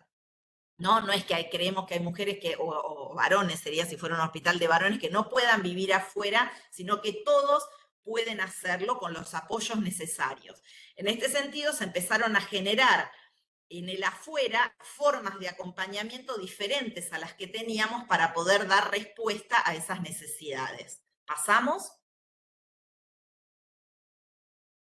[SPEAKER 8] No es que creemos que hay mujeres o varones, sería si fuera un hospital de varones, que no puedan vivir afuera, sino que todos pueden hacerlo con los apoyos necesarios. En este sentido, se empezaron a generar en el afuera formas de acompañamiento diferentes a las que teníamos para poder dar respuesta a esas necesidades. ¿Pasamos?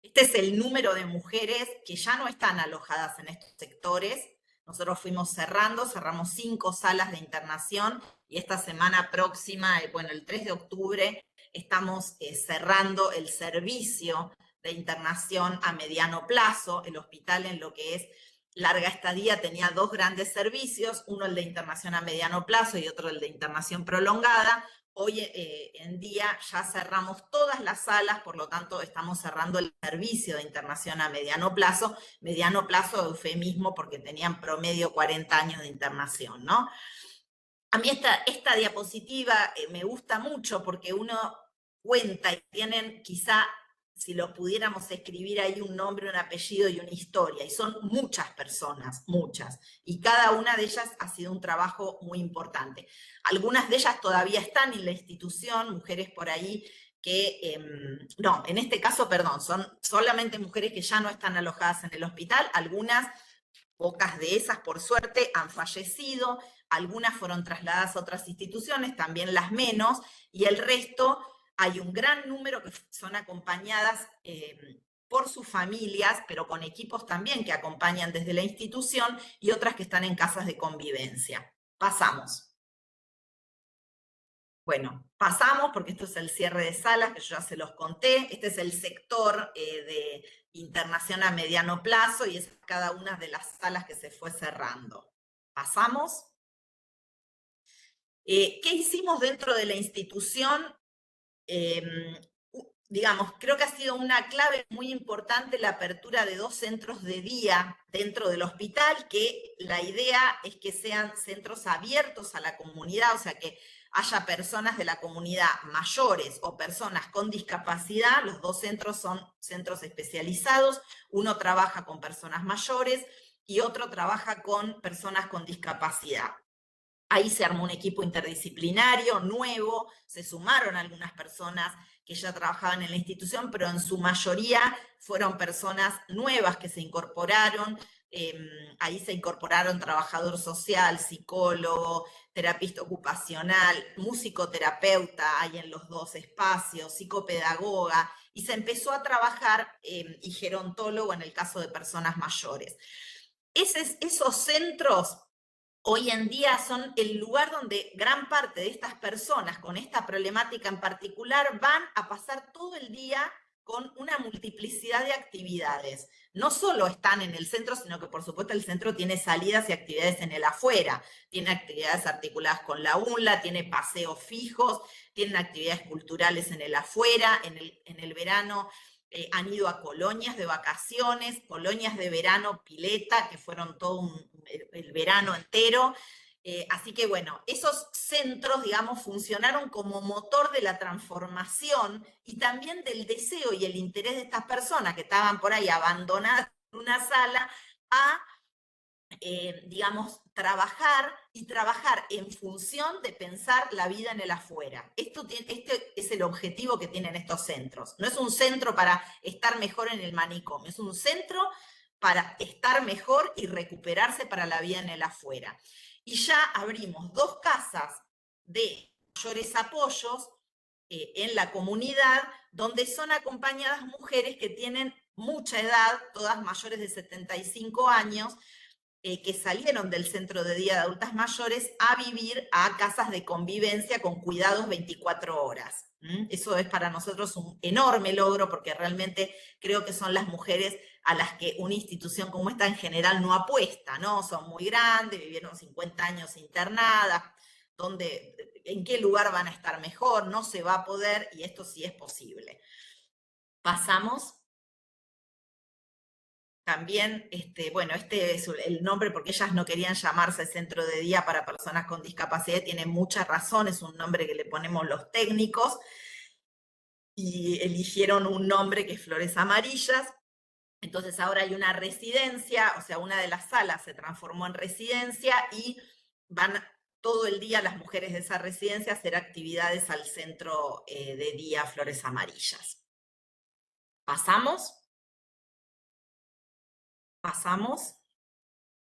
[SPEAKER 8] Este es el número de mujeres que ya no están alojadas en estos sectores. Nosotros fuimos cerramos 5 salas de internación, y esta semana próxima, bueno, el 3 de octubre, estamos cerrando el servicio de internación a mediano plazo. El hospital, en lo que es larga estadía, tenía 2 grandes servicios, uno el de internación a mediano plazo y otro el de internación prolongada. Hoy en día ya cerramos todas las salas, por lo tanto estamos cerrando el servicio de internación a mediano plazo eufemismo porque tenían promedio 40 años de internación, ¿no? A mí esta diapositiva me gusta mucho porque uno cuenta y tienen quizá, si lo pudiéramos escribir ahí, un nombre, un apellido y una historia, y son muchas personas, muchas, y cada una de ellas ha sido un trabajo muy importante. Algunas de ellas todavía están en la institución, mujeres por ahí que, no, en este caso, perdón, son solamente mujeres que ya no están alojadas en el hospital. Algunas, pocas de esas, por suerte, han fallecido, algunas fueron trasladadas a otras instituciones, también las menos, y el resto, hay un gran número que son acompañadas por sus familias, pero con equipos también que acompañan desde la institución, y otras que están en casas de convivencia. Pasamos. Bueno, pasamos porque esto es el cierre de salas, que yo ya se los conté. Este es el sector de internación a mediano plazo, y es cada una de las salas que se fue cerrando. Pasamos. ¿Qué hicimos dentro de la institución? Digamos, creo que ha sido una clave muy importante la apertura de 2 centros de día dentro del hospital, que la idea es que sean centros abiertos a la comunidad, o sea, que haya personas de la comunidad mayores o personas con discapacidad. Los 2 centros son centros especializados, uno trabaja con personas mayores y otro trabaja con personas con discapacidad. Ahí se armó un equipo interdisciplinario nuevo, se sumaron algunas personas que ya trabajaban en la institución, pero en su mayoría fueron personas nuevas que se incorporaron. Ahí se incorporaron trabajador social, psicólogo, terapista ocupacional, musicoterapeuta, hay en los 2 espacios, psicopedagoga, y se empezó a trabajar, y gerontólogo en el caso de personas mayores. Esos centros hoy en día son el lugar donde gran parte de estas personas con esta problemática en particular van a pasar todo el día con una multiplicidad de actividades. No solo están en el centro, sino que por supuesto el centro tiene salidas y actividades en el afuera. Tiene actividades articuladas con la UNLA, tiene paseos fijos, tienen actividades culturales en el afuera. En el verano han ido a colonias de vacaciones, colonias de verano, pileta, que fueron todo el verano entero. Así que bueno, esos centros, digamos, funcionaron como motor de la transformación y también del deseo y el interés de estas personas que estaban por ahí abandonadas en una sala a, digamos, trabajar en función de pensar la vida en el afuera. Este es el objetivo que tienen estos centros. No es un centro para estar mejor en el manicomio, es un centro para estar mejor y recuperarse para la vida en el afuera. Y ya abrimos 2 casas de mayores apoyos en la comunidad, donde son acompañadas mujeres que tienen mucha edad, todas mayores de 75 años, que salieron del centro de día de adultas mayores a vivir a casas de convivencia con cuidados 24 horas. Eso es para nosotros un enorme logro, porque realmente creo que son las mujeres a las que una institución como esta en general no apuesta, ¿no? Son muy grandes, vivieron 50 años internadas, ¿en qué lugar van a estar mejor? No se va a poder, y esto sí es posible. Pasamos. También, bueno, este es el nombre porque ellas no querían llamarse Centro de Día para Personas con Discapacidad, tiene mucha razón, es un nombre que le ponemos los técnicos, y eligieron un nombre que es Flores Amarillas. Entonces ahora hay una residencia, o sea, una de las salas se transformó en residencia y van todo el día las mujeres de esa residencia a hacer actividades al Centro de Día Flores Amarillas. ¿Pasamos? ¿Pasamos?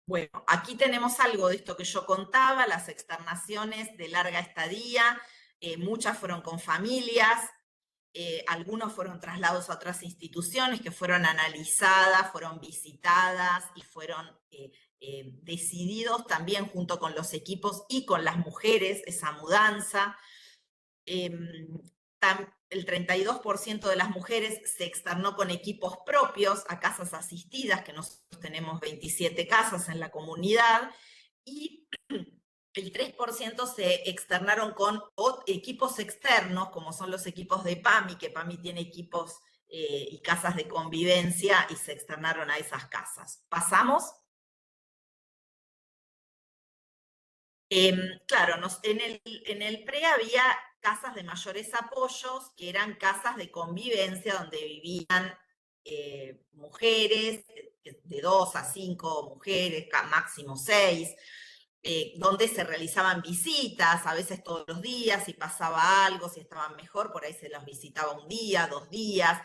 [SPEAKER 8] Bueno, aquí tenemos algo de esto que yo contaba, las externaciones de larga estadía, muchas fueron con familias, algunos fueron trasladados a otras instituciones que fueron analizadas, fueron visitadas y fueron decididos también junto con los equipos y con las mujeres, esa mudanza. El 32% de las mujeres se externó con equipos propios a casas asistidas, que nosotros tenemos 27 casas en la comunidad, y el 3% se externaron con equipos externos, como son los equipos de PAMI, que PAMI tiene equipos y casas de convivencia, y se externaron a esas casas. ¿Pasamos? Claro, en el PRE había casas de mayores apoyos, que eran casas de convivencia donde vivían mujeres, de 2 a 5 mujeres, máximo 6, donde se realizaban visitas, a veces todos los días, si pasaba algo, si estaban mejor, por ahí se los visitaba un día, 2 días.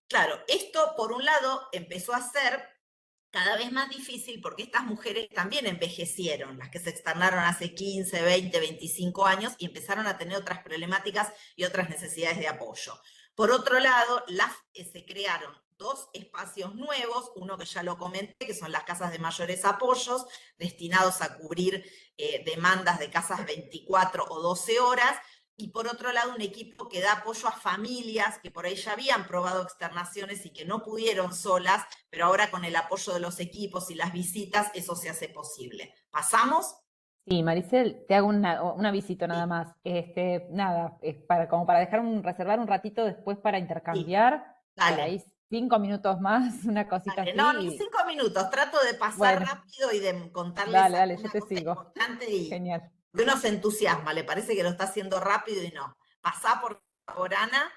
[SPEAKER 8] Claro, esto por un lado empezó a ser cada vez más difícil porque estas mujeres también envejecieron, las que se externaron hace 15, 20, 25 años, y empezaron a tener otras problemáticas y otras necesidades de apoyo. Por otro lado, se crearon 2 espacios nuevos, uno que ya lo comenté, que son las casas de mayores apoyos, destinados a cubrir demandas de casas 24 o 12 horas, y por otro lado un equipo que da apoyo a familias que por ahí ya habían probado externaciones y que no pudieron solas, pero ahora con el apoyo de los equipos y las visitas eso se hace posible. ¿Pasamos?
[SPEAKER 1] Sí, Maricel, te hago un avisito nada más. Nada, como para reservar un ratito después para intercambiar,
[SPEAKER 8] Dale.
[SPEAKER 1] por ahí 5 minutos más, una cosita
[SPEAKER 8] Dale.
[SPEAKER 1] así.
[SPEAKER 8] No, ni 5 minutos, trato de pasar rápido y de contarles
[SPEAKER 1] dale, yo te
[SPEAKER 8] cosa
[SPEAKER 1] sigo.
[SPEAKER 8] importante y
[SPEAKER 1] Genial.
[SPEAKER 8] que uno se entusiasma, le parece que lo está haciendo rápido y no. Pasá por favor, Ana.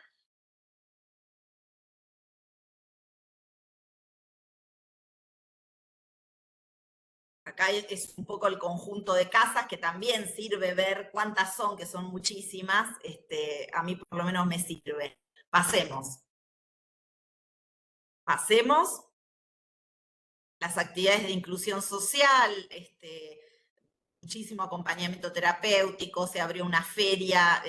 [SPEAKER 8] Acá es un poco el conjunto de casas, que también sirve ver cuántas son, que son muchísimas. A mí por lo menos me sirve. Pasemos. Pasemos. Las actividades de inclusión social, muchísimo acompañamiento terapéutico, se abrió una feria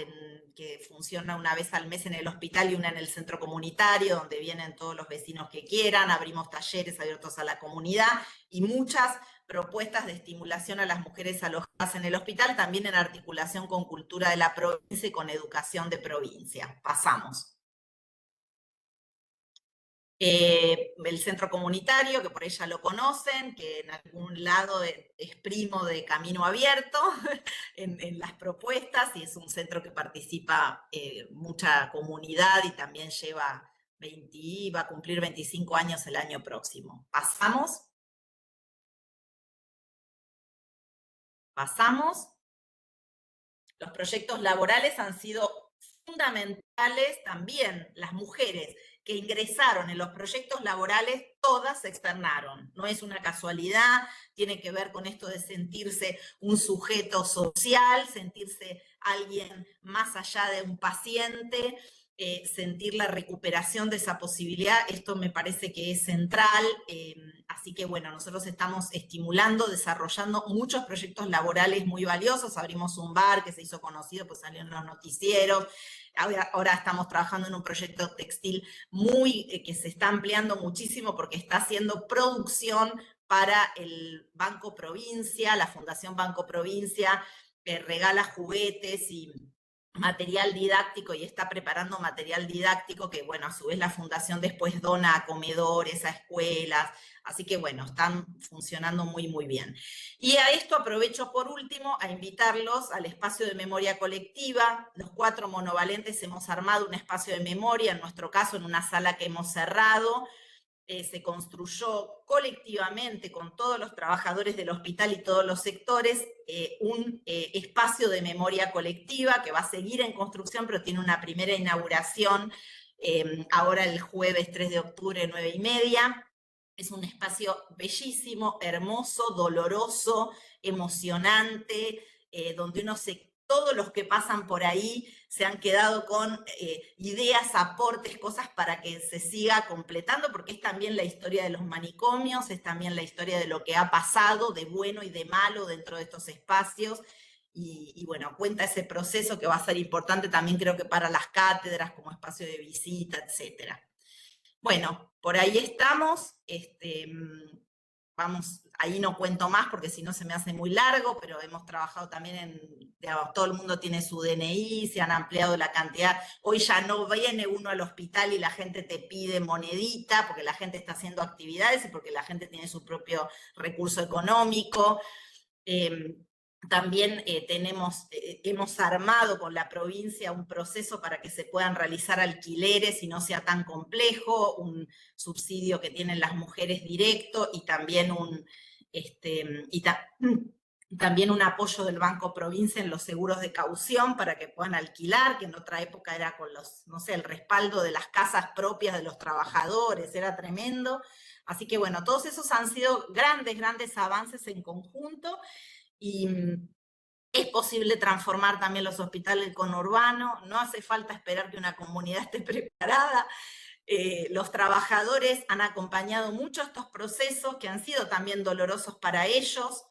[SPEAKER 8] que funciona una vez al mes en el hospital y una en el centro comunitario, donde vienen todos los vecinos que quieran, abrimos talleres abiertos a la comunidad y muchas propuestas de estimulación a las mujeres alojadas en el hospital, también en articulación con cultura de la provincia y con educación de provincia. Pasamos. El centro comunitario, que por ahí ya lo conocen, que en algún lado es primo de Camino Abierto en las propuestas, y es un centro que participa mucha comunidad y también va a cumplir 25 años el año próximo. ¿Pasamos? ¿Pasamos? Los proyectos laborales han sido fundamentales también. Las mujeres que ingresaron en los proyectos laborales, todas se externaron. No es una casualidad, tiene que ver con esto de sentirse un sujeto social, sentirse alguien más allá de un paciente, sentir la recuperación de esa posibilidad. Esto me parece que es central, así que bueno, nosotros estamos estimulando, desarrollando muchos proyectos laborales muy valiosos. Abrimos un bar que se hizo conocido, pues salió en los noticieros. Ahora estamos trabajando en un proyecto textil que se está ampliando muchísimo porque está haciendo producción para el Banco Provincia, la Fundación Banco Provincia, que regala juguetes y material didáctico y está preparando material didáctico que, bueno, a su vez la fundación después dona a comedores, a escuelas, así que, bueno, están funcionando muy, muy bien. Y a esto aprovecho por último a invitarlos al espacio de memoria colectiva. Los 4 monovalentes hemos armado un espacio de memoria, en nuestro caso en una sala que hemos cerrado. Se construyó colectivamente con todos los trabajadores del hospital y todos los sectores un espacio de memoria colectiva que va a seguir en construcción, pero tiene una primera inauguración ahora el jueves 3 de octubre, 9:30. Es un espacio bellísimo, hermoso, doloroso, emocionante, donde todos los que pasan por ahí se han quedado con ideas, aportes, cosas para que se siga completando, porque es también la historia de los manicomios, es también la historia de lo que ha pasado, de bueno y de malo dentro de estos espacios, y bueno, cuenta ese proceso que va a ser importante también creo que para las cátedras como espacio de visita, etcétera. Bueno, por ahí estamos, vamos, ahí no cuento más porque si no se me hace muy largo, pero hemos trabajado también digamos, todo el mundo tiene su DNI, se han ampliado la cantidad. Hoy ya no viene uno al hospital y la gente te pide monedita, porque la gente está haciendo actividades y porque la gente tiene su propio recurso económico. También hemos armado con la provincia un proceso para que se puedan realizar alquileres y no sea tan complejo, un subsidio que tienen las mujeres directo y también también un apoyo del Banco Provincia en los seguros de caución para que puedan alquilar, que en otra época era con el respaldo de las casas propias de los trabajadores, era tremendo. Así que bueno, todos esos han sido grandes avances en conjunto. Y es posible transformar también los hospitales conurbanos, no hace falta esperar que una comunidad esté preparada. Los trabajadores han acompañado mucho estos procesos que han sido también dolorosos para ellos,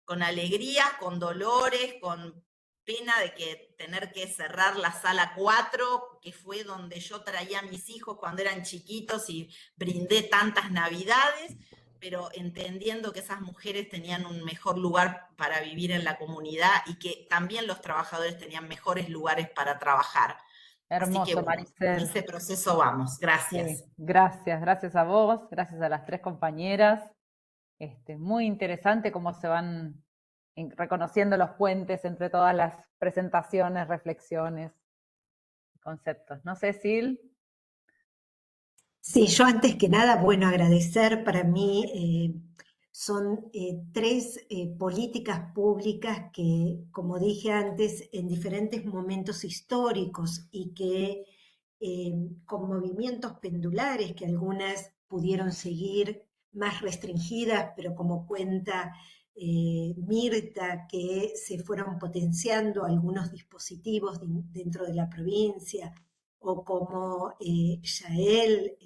[SPEAKER 8] con alegría, con dolores, con pena de tener que cerrar la sala 4, que fue donde yo traía a mis hijos cuando eran chiquitos y brindé tantas navidades, pero entendiendo que esas mujeres tenían un mejor lugar para vivir en la comunidad y que también los trabajadores tenían mejores lugares para trabajar.
[SPEAKER 1] Hermoso,
[SPEAKER 8] así que bueno,
[SPEAKER 1] Maricel.
[SPEAKER 8] en ese proceso vamos. Gracias.
[SPEAKER 1] Sí, gracias a vos, gracias a las 3 compañeras. Muy interesante cómo se van reconociendo los puentes entre todas las presentaciones, reflexiones, conceptos. No sé, Sil.
[SPEAKER 2] Sí, yo antes que nada, bueno, agradecer, para mí son 3 políticas públicas que, como dije antes, en diferentes momentos históricos y que con movimientos pendulares, que algunas pudieron seguir más restringidas, pero como cuenta Mirta, que se fueron potenciando algunos dispositivos dentro de la provincia, o como Yael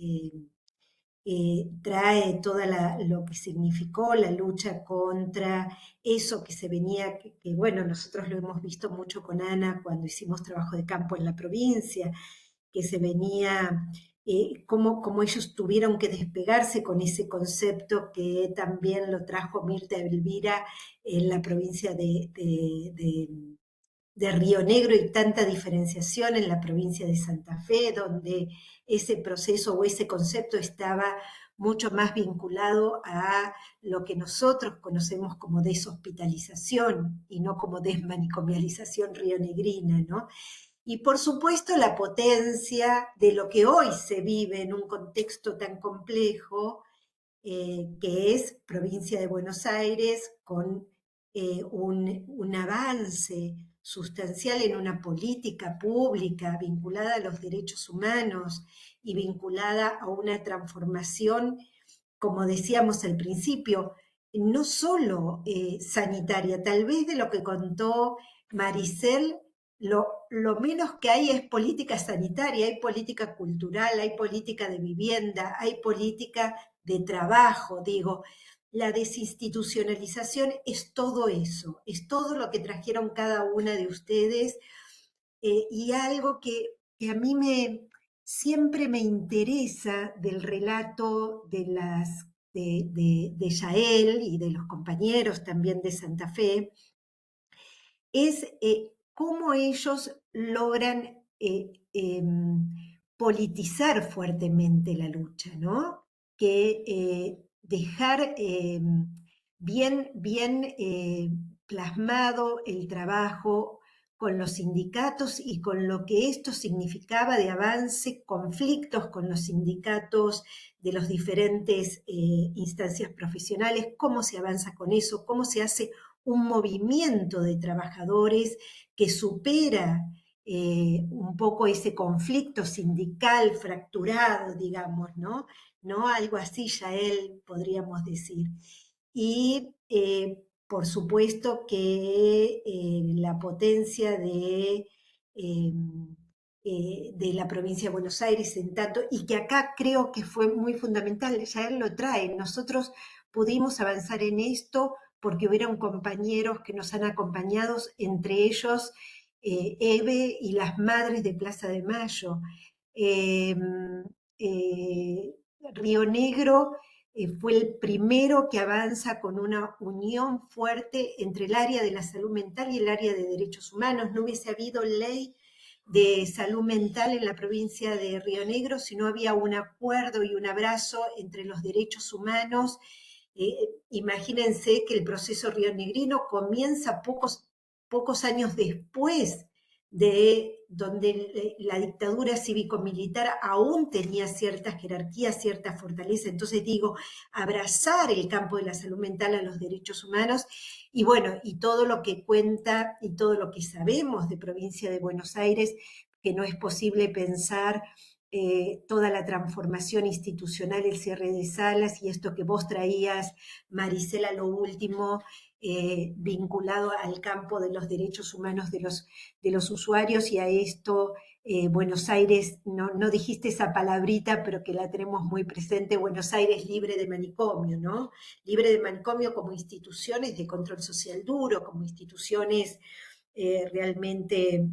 [SPEAKER 2] trae todo lo que significó la lucha contra eso que se venía, que bueno, nosotros lo hemos visto mucho con Ana cuando hicimos trabajo de campo en la provincia, que se venía, cómo ellos tuvieron que despegarse con ese concepto que también lo trajo Mirta Elvira en la provincia de Río Negro y tanta diferenciación en la provincia de Santa Fe, donde ese proceso o ese concepto estaba mucho más vinculado a lo que nosotros conocemos como deshospitalización y no como desmanicomialización rionegrina, ¿no? Y por supuesto la potencia de lo que hoy se vive en un contexto tan complejo, que es provincia de Buenos Aires, con un avance sustancial en una política pública vinculada a los derechos humanos y vinculada a una transformación, como decíamos al principio, no solo sanitaria, tal vez de lo que contó Maricel, lo menos que hay es política sanitaria, hay política cultural, hay política de vivienda, hay política de trabajo, digo. La desinstitucionalización es todo eso, es todo lo que trajeron cada una de ustedes, y algo que a mí siempre me interesa del relato de Yael y de los compañeros también de Santa Fe, es cómo ellos logran politizar fuertemente la lucha, ¿no? Que dejar bien plasmado el trabajo con los sindicatos y con lo que esto significaba de avance, conflictos con los sindicatos de las diferentes instancias profesionales, cómo se avanza con eso, cómo se hace un movimiento de trabajadores que supera un poco ese conflicto sindical fracturado, digamos, ¿no? ¿No? Algo así, Yael, podríamos decir. Y por supuesto que la potencia de la provincia de Buenos Aires en tanto, y que acá creo que fue muy fundamental, Yael lo trae, nosotros pudimos avanzar en esto porque hubieron compañeros que nos han acompañado, entre ellos Eve y las madres de Plaza de Mayo. Río Negro fue el primero que avanza con una unión fuerte entre el área de la salud mental y el área de derechos humanos. No hubiese habido ley de salud mental en la provincia de Río Negro si no había un acuerdo y un abrazo entre los derechos humanos. Imagínense que el proceso rionegrino comienza pocos años después de donde la dictadura cívico-militar aún tenía cierta jerarquía, cierta fortaleza. Entonces digo, abrazar el campo de la salud mental a los derechos humanos y bueno, y todo lo que cuenta y todo lo que sabemos de provincia de Buenos Aires, que no es posible pensar toda la transformación institucional, el cierre de salas y esto que vos traías, Marisela, lo último, vinculado al campo de los derechos humanos de los usuarios y a esto, Buenos Aires, no dijiste esa palabrita, pero que la tenemos muy presente, Buenos Aires libre de manicomio, ¿no? Libre de manicomio como instituciones de control social duro, como instituciones realmente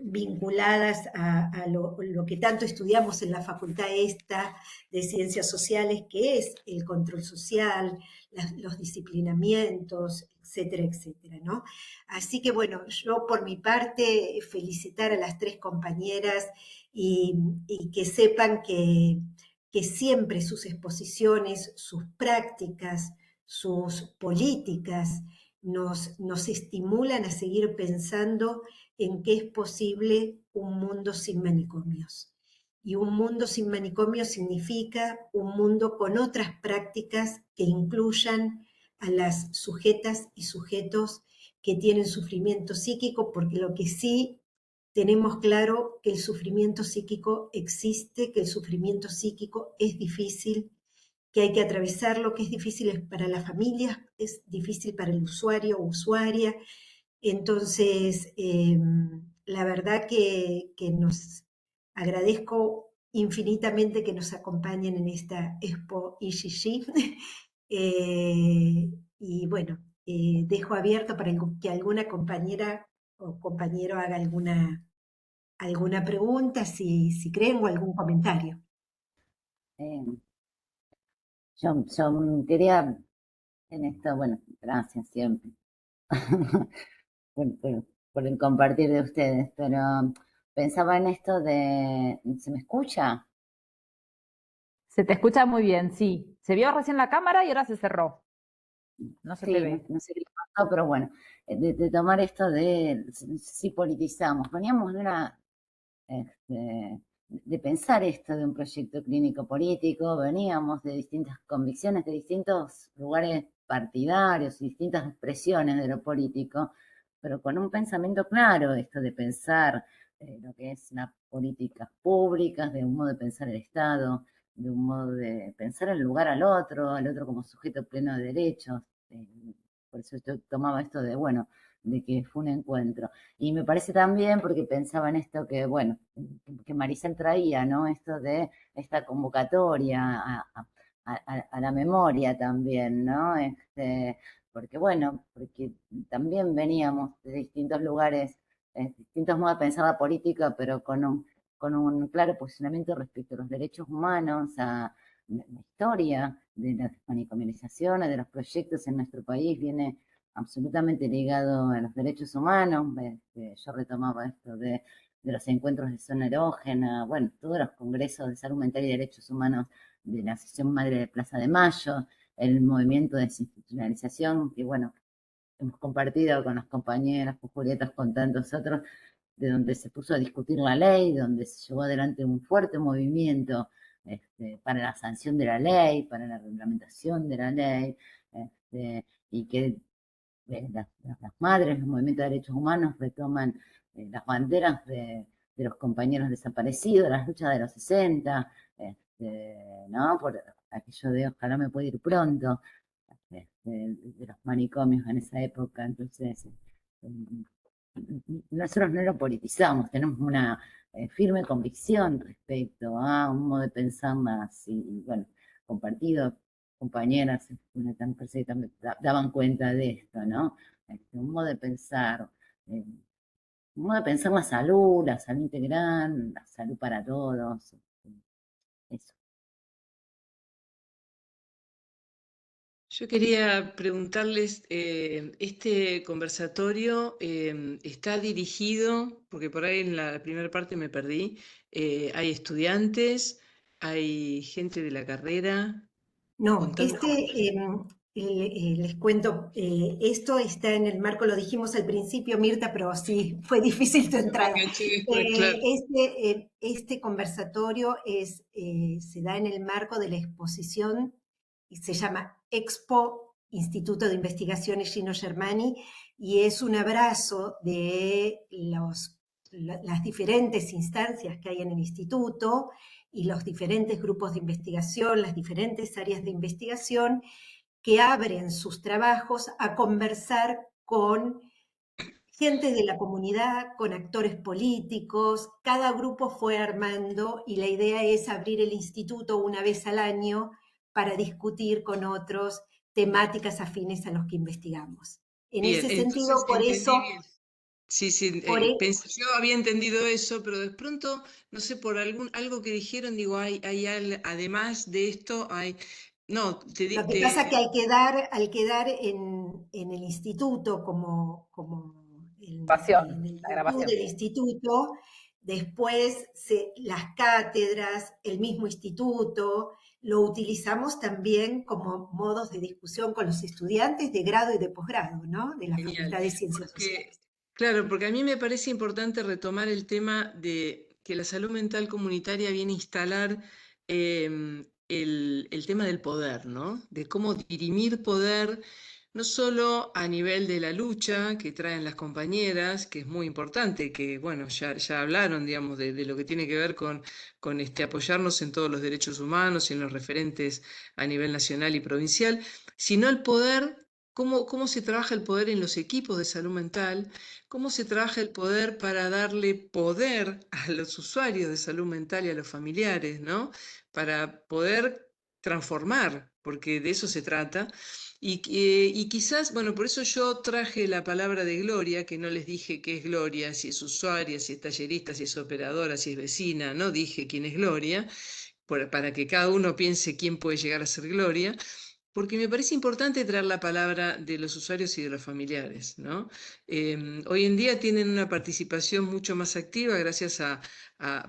[SPEAKER 2] vinculadas a lo que tanto estudiamos en la facultad esta de Ciencias Sociales, que es el control social, los disciplinamientos, etcétera, etcétera, ¿no? Así que bueno, yo por mi parte felicitar a las tres compañeras y que sepan que siempre sus exposiciones, sus prácticas, sus políticas nos estimulan a seguir pensando en que es posible un mundo sin manicomios. Y un mundo sin manicomios significa un mundo con otras prácticas que incluyan a las sujetas y sujetos que tienen sufrimiento psíquico, porque lo que sí tenemos claro que el sufrimiento psíquico existe, que el sufrimiento psíquico es difícil, que hay que atravesarlo, que es difícil para las familias, es difícil para el usuario o usuaria. Entonces, la verdad que nos agradezco infinitamente que nos acompañen en esta Expo IGG. Y bueno, dejo abierto para que alguna compañera o compañero haga alguna pregunta, si creen, o algún comentario.
[SPEAKER 3] Yo quería en esto, bueno, gracias siempre por el compartir de ustedes, pero pensaba en esto de, ¿se me escucha?
[SPEAKER 1] Se te escucha muy bien, sí. Se vio recién la cámara y ahora se cerró. No se te ve.
[SPEAKER 3] No sé qué pasó, pero bueno, de tomar esto de si politizamos, poníamos de pensar esto de un proyecto clínico político, veníamos de distintas convicciones, de distintos lugares partidarios, distintas expresiones de lo político, pero con un pensamiento claro, esto de pensar lo que es las políticas públicas, de un modo de pensar el Estado, de un modo de pensar el lugar al otro como sujeto pleno de derechos. Por eso yo tomaba esto de, bueno, de que fue un encuentro. Y me parece también, porque pensaba en esto que, bueno, que Maricel traía, ¿no? Esto de esta convocatoria a la memoria también, ¿no? Porque bueno, porque también veníamos de distintos lugares, distintos modos de pensar la política, pero con un claro posicionamiento respecto a los derechos humanos, a la historia de la manicomialización, de los proyectos en nuestro país, viene absolutamente ligado a los derechos humanos. Yo retomaba esto de los encuentros de zona erógena, bueno, todos los congresos de salud mental y derechos humanos de la Asociación Madre de Plaza de Mayo, el movimiento de desinstitucionalización, que bueno, hemos compartido con las compañeras, con Julieta, con tantos otros, de donde se puso a discutir la ley, donde se llevó adelante un fuerte movimiento para la sanción de la ley, para la reglamentación de la ley, y que las madres, los movimientos de derechos humanos retoman las banderas de los compañeros desaparecidos, las luchas de los 60, ¿no? Por aquello de ojalá me pueda ir pronto, de los manicomios en esa época. Entonces, nosotros no lo politizamos, tenemos una firme convicción respecto a un modo de pensar más, y bueno, compartido, compañeras tan también daban cuenta de esto, ¿no? Un modo de pensar, la salud integral, la salud para todos, eso.
[SPEAKER 4] Yo quería preguntarles, este conversatorio está dirigido, porque por ahí en la primera parte me perdí, hay estudiantes, hay gente de la carrera.
[SPEAKER 2] No,
[SPEAKER 4] Contanos.
[SPEAKER 2] les cuento, esto está en el marco, lo dijimos al principio, Mirta, pero sí, fue difícil tu entrada.
[SPEAKER 4] Claro.
[SPEAKER 2] Este conversatorio se da en el marco de la exposición, y se llama Expo Instituto de Investigaciones Gino Germani, y es un abrazo de las diferentes instancias que hay en el instituto, y los diferentes grupos de investigación, las diferentes áreas de investigación, que abren sus trabajos a conversar con gente de la comunidad, con actores políticos. Cada grupo fue armando, y la idea es abrir el instituto una vez al año para discutir con otros temáticas afines a los que investigamos. En
[SPEAKER 4] Bien,
[SPEAKER 2] ese sentido,
[SPEAKER 4] entonces
[SPEAKER 2] por
[SPEAKER 4] entendí
[SPEAKER 2] eso...
[SPEAKER 4] bien. Sí, sí,
[SPEAKER 2] Por,
[SPEAKER 4] yo había entendido eso, pero de pronto, no sé, por algo que dijeron, digo, además de esto, no,
[SPEAKER 2] Lo que pasa es que al quedar en el instituto como en el
[SPEAKER 1] La
[SPEAKER 2] menú
[SPEAKER 1] grabación.
[SPEAKER 2] del instituto, después las cátedras, el mismo instituto, lo utilizamos también como modos de discusión con los estudiantes de grado y de posgrado, ¿no? De la
[SPEAKER 4] Genial.
[SPEAKER 2] Facultad de Ciencias Sociales.
[SPEAKER 4] Claro, porque a mí me parece importante retomar el tema de que la salud mental comunitaria viene a instalar el tema del poder, ¿no? De cómo dirimir poder, no solo a nivel de la lucha que traen las compañeras, que es muy importante, que bueno, ya hablaron, digamos, de lo que tiene que ver con apoyarnos en todos los derechos humanos y en los referentes a nivel nacional y provincial, sino el poder. Cómo se trabaja el poder en los equipos de salud mental, cómo se trabaja el poder para darle poder a los usuarios de salud mental y a los familiares, ¿no? Para poder transformar, porque de eso se trata. Y quizás, bueno, por eso yo traje la palabra de Gloria, que no les dije qué es Gloria, si es usuaria, si es tallerista, si es operadora, si es vecina, no dije quién es Gloria, para que cada uno piense quién puede llegar a ser Gloria, porque me parece importante traer la palabra de los usuarios y de los familiares, ¿no? Hoy en día tienen una participación mucho más activa gracias a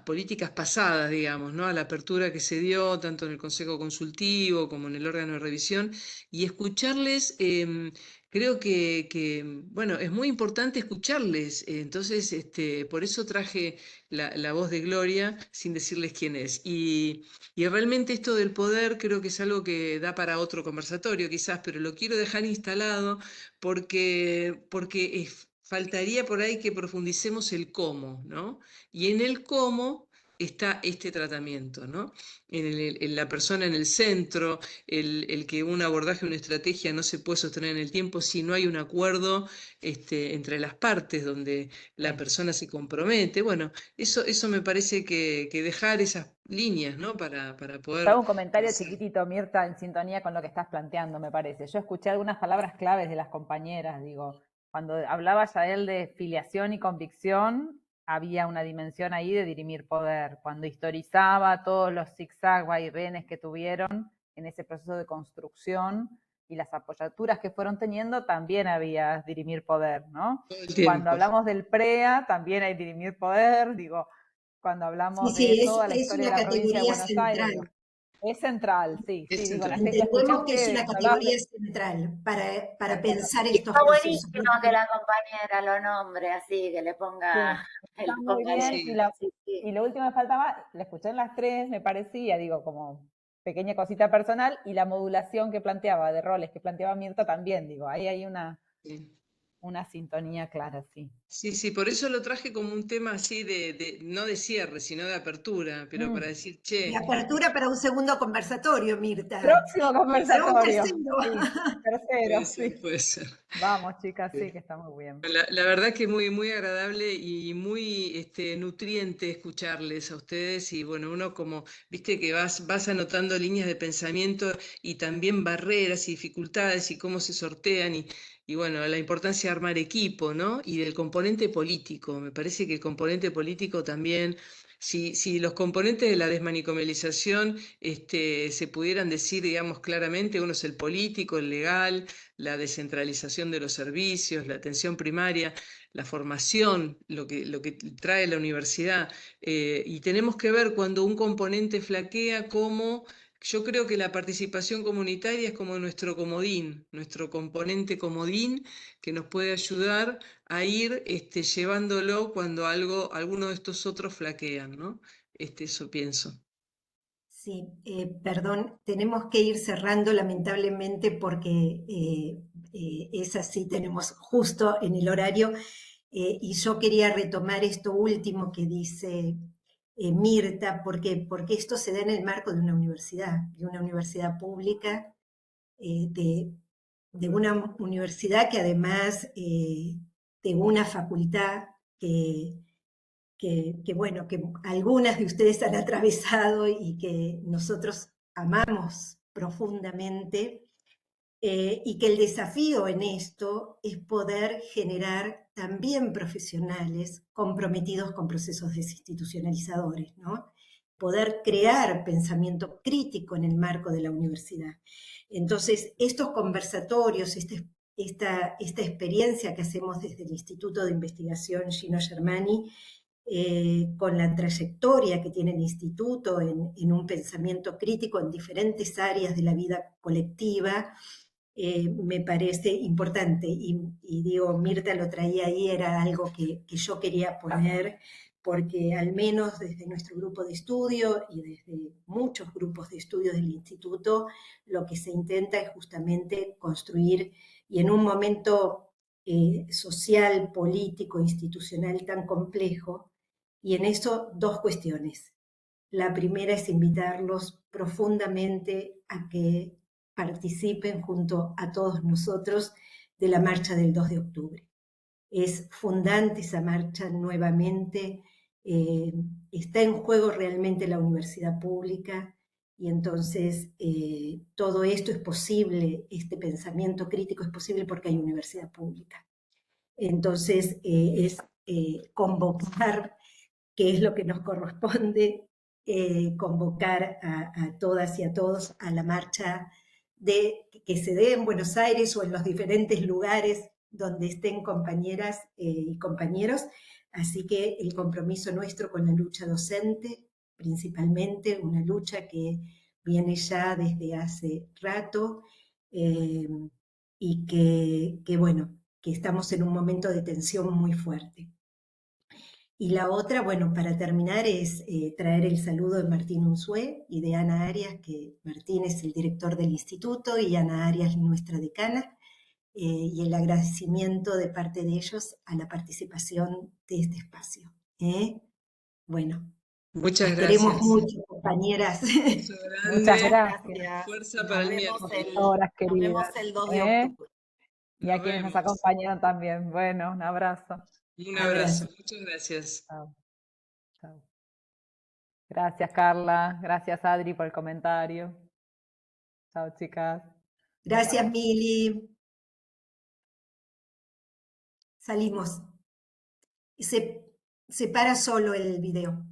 [SPEAKER 4] políticas pasadas, digamos, ¿no? A la apertura que se dio tanto en el Consejo Consultivo como en el órgano de revisión, y escucharles. Creo bueno, es muy importante escucharles. Entonces, por eso traje la voz de Gloria sin decirles quién es. Y realmente esto del poder creo que es algo que da para otro conversatorio quizás, pero lo quiero dejar instalado porque faltaría por ahí que profundicemos el cómo, ¿no? Y en el cómo está este tratamiento, ¿no? En la persona en el centro, el que un abordaje, una estrategia no se puede sostener en el tiempo si no hay un acuerdo entre las partes donde la persona se compromete. Bueno, eso me parece que dejar esas líneas, ¿no? Para
[SPEAKER 1] Te
[SPEAKER 4] poder
[SPEAKER 1] hago un comentario
[SPEAKER 4] pensar.
[SPEAKER 1] chiquitito, Mirta, en sintonía con lo que estás planteando, me parece. Yo escuché algunas palabras claves de las compañeras, digo, cuando hablaba Yael de filiación y convicción, había una dimensión ahí de dirimir poder. Cuando historizaba todos los zigzag, vaivenes que tuvieron en ese proceso de construcción y las apoyaturas que fueron teniendo, también había dirimir poder, ¿no?
[SPEAKER 4] Todo el
[SPEAKER 1] Cuando
[SPEAKER 4] tiempo.
[SPEAKER 1] hablamos del PREA, también hay dirimir poder, digo, cuando
[SPEAKER 2] Sí,
[SPEAKER 1] hablamos de
[SPEAKER 2] sí,
[SPEAKER 1] toda la
[SPEAKER 2] es
[SPEAKER 1] historia de
[SPEAKER 2] una
[SPEAKER 1] la provincia de
[SPEAKER 2] categoría
[SPEAKER 1] Buenos Aires,
[SPEAKER 2] central.
[SPEAKER 1] digo, es central, sí,
[SPEAKER 4] Es
[SPEAKER 1] sí, digo, la,
[SPEAKER 4] central.
[SPEAKER 1] la escuché a
[SPEAKER 2] Entendemos que es
[SPEAKER 1] ustedes,
[SPEAKER 2] una
[SPEAKER 1] hablaban de...
[SPEAKER 2] categoría central para pensar
[SPEAKER 3] Y
[SPEAKER 2] estos
[SPEAKER 3] está
[SPEAKER 2] procesos.
[SPEAKER 3] buenísimo que la compañera lo nombre así, que le ponga,
[SPEAKER 1] Sí,
[SPEAKER 3] que
[SPEAKER 1] está
[SPEAKER 3] le
[SPEAKER 1] muy
[SPEAKER 3] ponga
[SPEAKER 1] bien,
[SPEAKER 3] el...
[SPEAKER 4] Sí.
[SPEAKER 3] Sí,
[SPEAKER 1] y
[SPEAKER 3] sí.
[SPEAKER 1] lo último que faltaba, la escuché en las tres, me parecía, digo, como pequeña cosita personal, y la modulación que planteaba, de roles que planteaba Mirta también, digo, ahí hay
[SPEAKER 4] Sí.
[SPEAKER 1] una sintonía clara, sí.
[SPEAKER 4] Sí, sí, por eso lo traje como un tema así no de cierre, sino de apertura, pero para decir,
[SPEAKER 2] De
[SPEAKER 4] che,
[SPEAKER 2] apertura para un segundo conversatorio, Mirta.
[SPEAKER 1] Próximo
[SPEAKER 2] Para un
[SPEAKER 1] conversatorio,
[SPEAKER 2] tercero.
[SPEAKER 1] sí, tercero,
[SPEAKER 4] puede ser,
[SPEAKER 1] sí.
[SPEAKER 4] puede ser.
[SPEAKER 1] Vamos, chicas, sí,
[SPEAKER 4] Sí.
[SPEAKER 1] que está muy bien.
[SPEAKER 4] La verdad que muy, muy agradable y muy nutriente escucharles a ustedes y bueno, uno como, viste que vas anotando líneas de pensamiento y también barreras y dificultades y cómo se sortean y bueno, la importancia de armar equipo, ¿no? Y del componente político, me parece que el componente político también, si los componentes de la desmanicomialización se pudieran decir, digamos, claramente, uno es el político, el legal, la descentralización de los servicios, la atención primaria, la formación, lo que trae la universidad. Y tenemos que ver cuando un componente flaquea cómo yo creo que la participación comunitaria es como nuestro comodín, nuestro componente comodín que nos puede ayudar a ir llevándolo cuando alguno de estos otros flaquean, ¿no? Eso pienso.
[SPEAKER 2] Sí, perdón, tenemos que ir cerrando lamentablemente porque es así, tenemos justo en el horario. Y yo quería retomar esto último que dice Mirta, porque esto se da en el marco de una universidad pública, de una universidad que además de una facultad bueno, que algunas de ustedes han atravesado y que nosotros amamos profundamente, y que el desafío en esto es poder generar también profesionales comprometidos con procesos desinstitucionalizadores, ¿no? Poder crear pensamiento crítico en el marco de la universidad. Entonces, estos conversatorios, esta experiencia que hacemos desde el Instituto de Investigación Gino Germani, con la trayectoria que tiene el instituto en un pensamiento crítico en diferentes áreas de la vida colectiva, me parece importante. Y digo, Mirta lo traía ahí, era algo que yo quería poner, porque al menos desde nuestro grupo de estudio y desde muchos grupos de estudio del instituto, lo que se intenta es justamente construir, y en un momento social, político, institucional tan complejo, y en eso dos cuestiones. La primera es invitarlos profundamente a que participen junto a todos nosotros de la marcha del 2 de octubre. Es fundante esa marcha nuevamente, está en juego realmente la universidad pública y entonces todo esto es posible, este pensamiento crítico es posible porque hay universidad pública. Entonces es convocar, que es lo que nos corresponde, convocar a todas y a todos a la marcha que se dé en Buenos Aires o en los diferentes lugares donde estén compañeras y compañeros. Así que el compromiso nuestro con la lucha docente, principalmente, una lucha que viene ya desde hace rato, y que bueno, que estamos en un momento de tensión muy fuerte. Y la otra, bueno, para terminar, es traer el saludo de Martín Unzué y de Ana Arias, que Martín es el director del instituto y Ana Arias nuestra decana, y el agradecimiento de parte de ellos a la participación de este espacio. Bueno,
[SPEAKER 4] Muchas
[SPEAKER 2] Las queremos
[SPEAKER 4] gracias.
[SPEAKER 2] mucho, compañeras.
[SPEAKER 4] Beso
[SPEAKER 1] Muchas
[SPEAKER 4] grande.
[SPEAKER 1] gracias,
[SPEAKER 4] Fuerza para el miércoles.
[SPEAKER 1] profesoras
[SPEAKER 8] Nos vemos
[SPEAKER 1] queridas.
[SPEAKER 8] el 2 de
[SPEAKER 1] ¿eh?
[SPEAKER 8] octubre.
[SPEAKER 1] Y a
[SPEAKER 4] Nos
[SPEAKER 1] quienes nos
[SPEAKER 4] vemos.
[SPEAKER 1] acompañaron también. Bueno, un abrazo.
[SPEAKER 4] Un
[SPEAKER 2] Abrazo.
[SPEAKER 4] abrazo. Muchas gracias.
[SPEAKER 1] Chao. Chao. Gracias, Carla. Gracias, Adri, por el comentario. Chao, chicas.
[SPEAKER 2] Gracias, Mili. Salimos. Se para solo el video.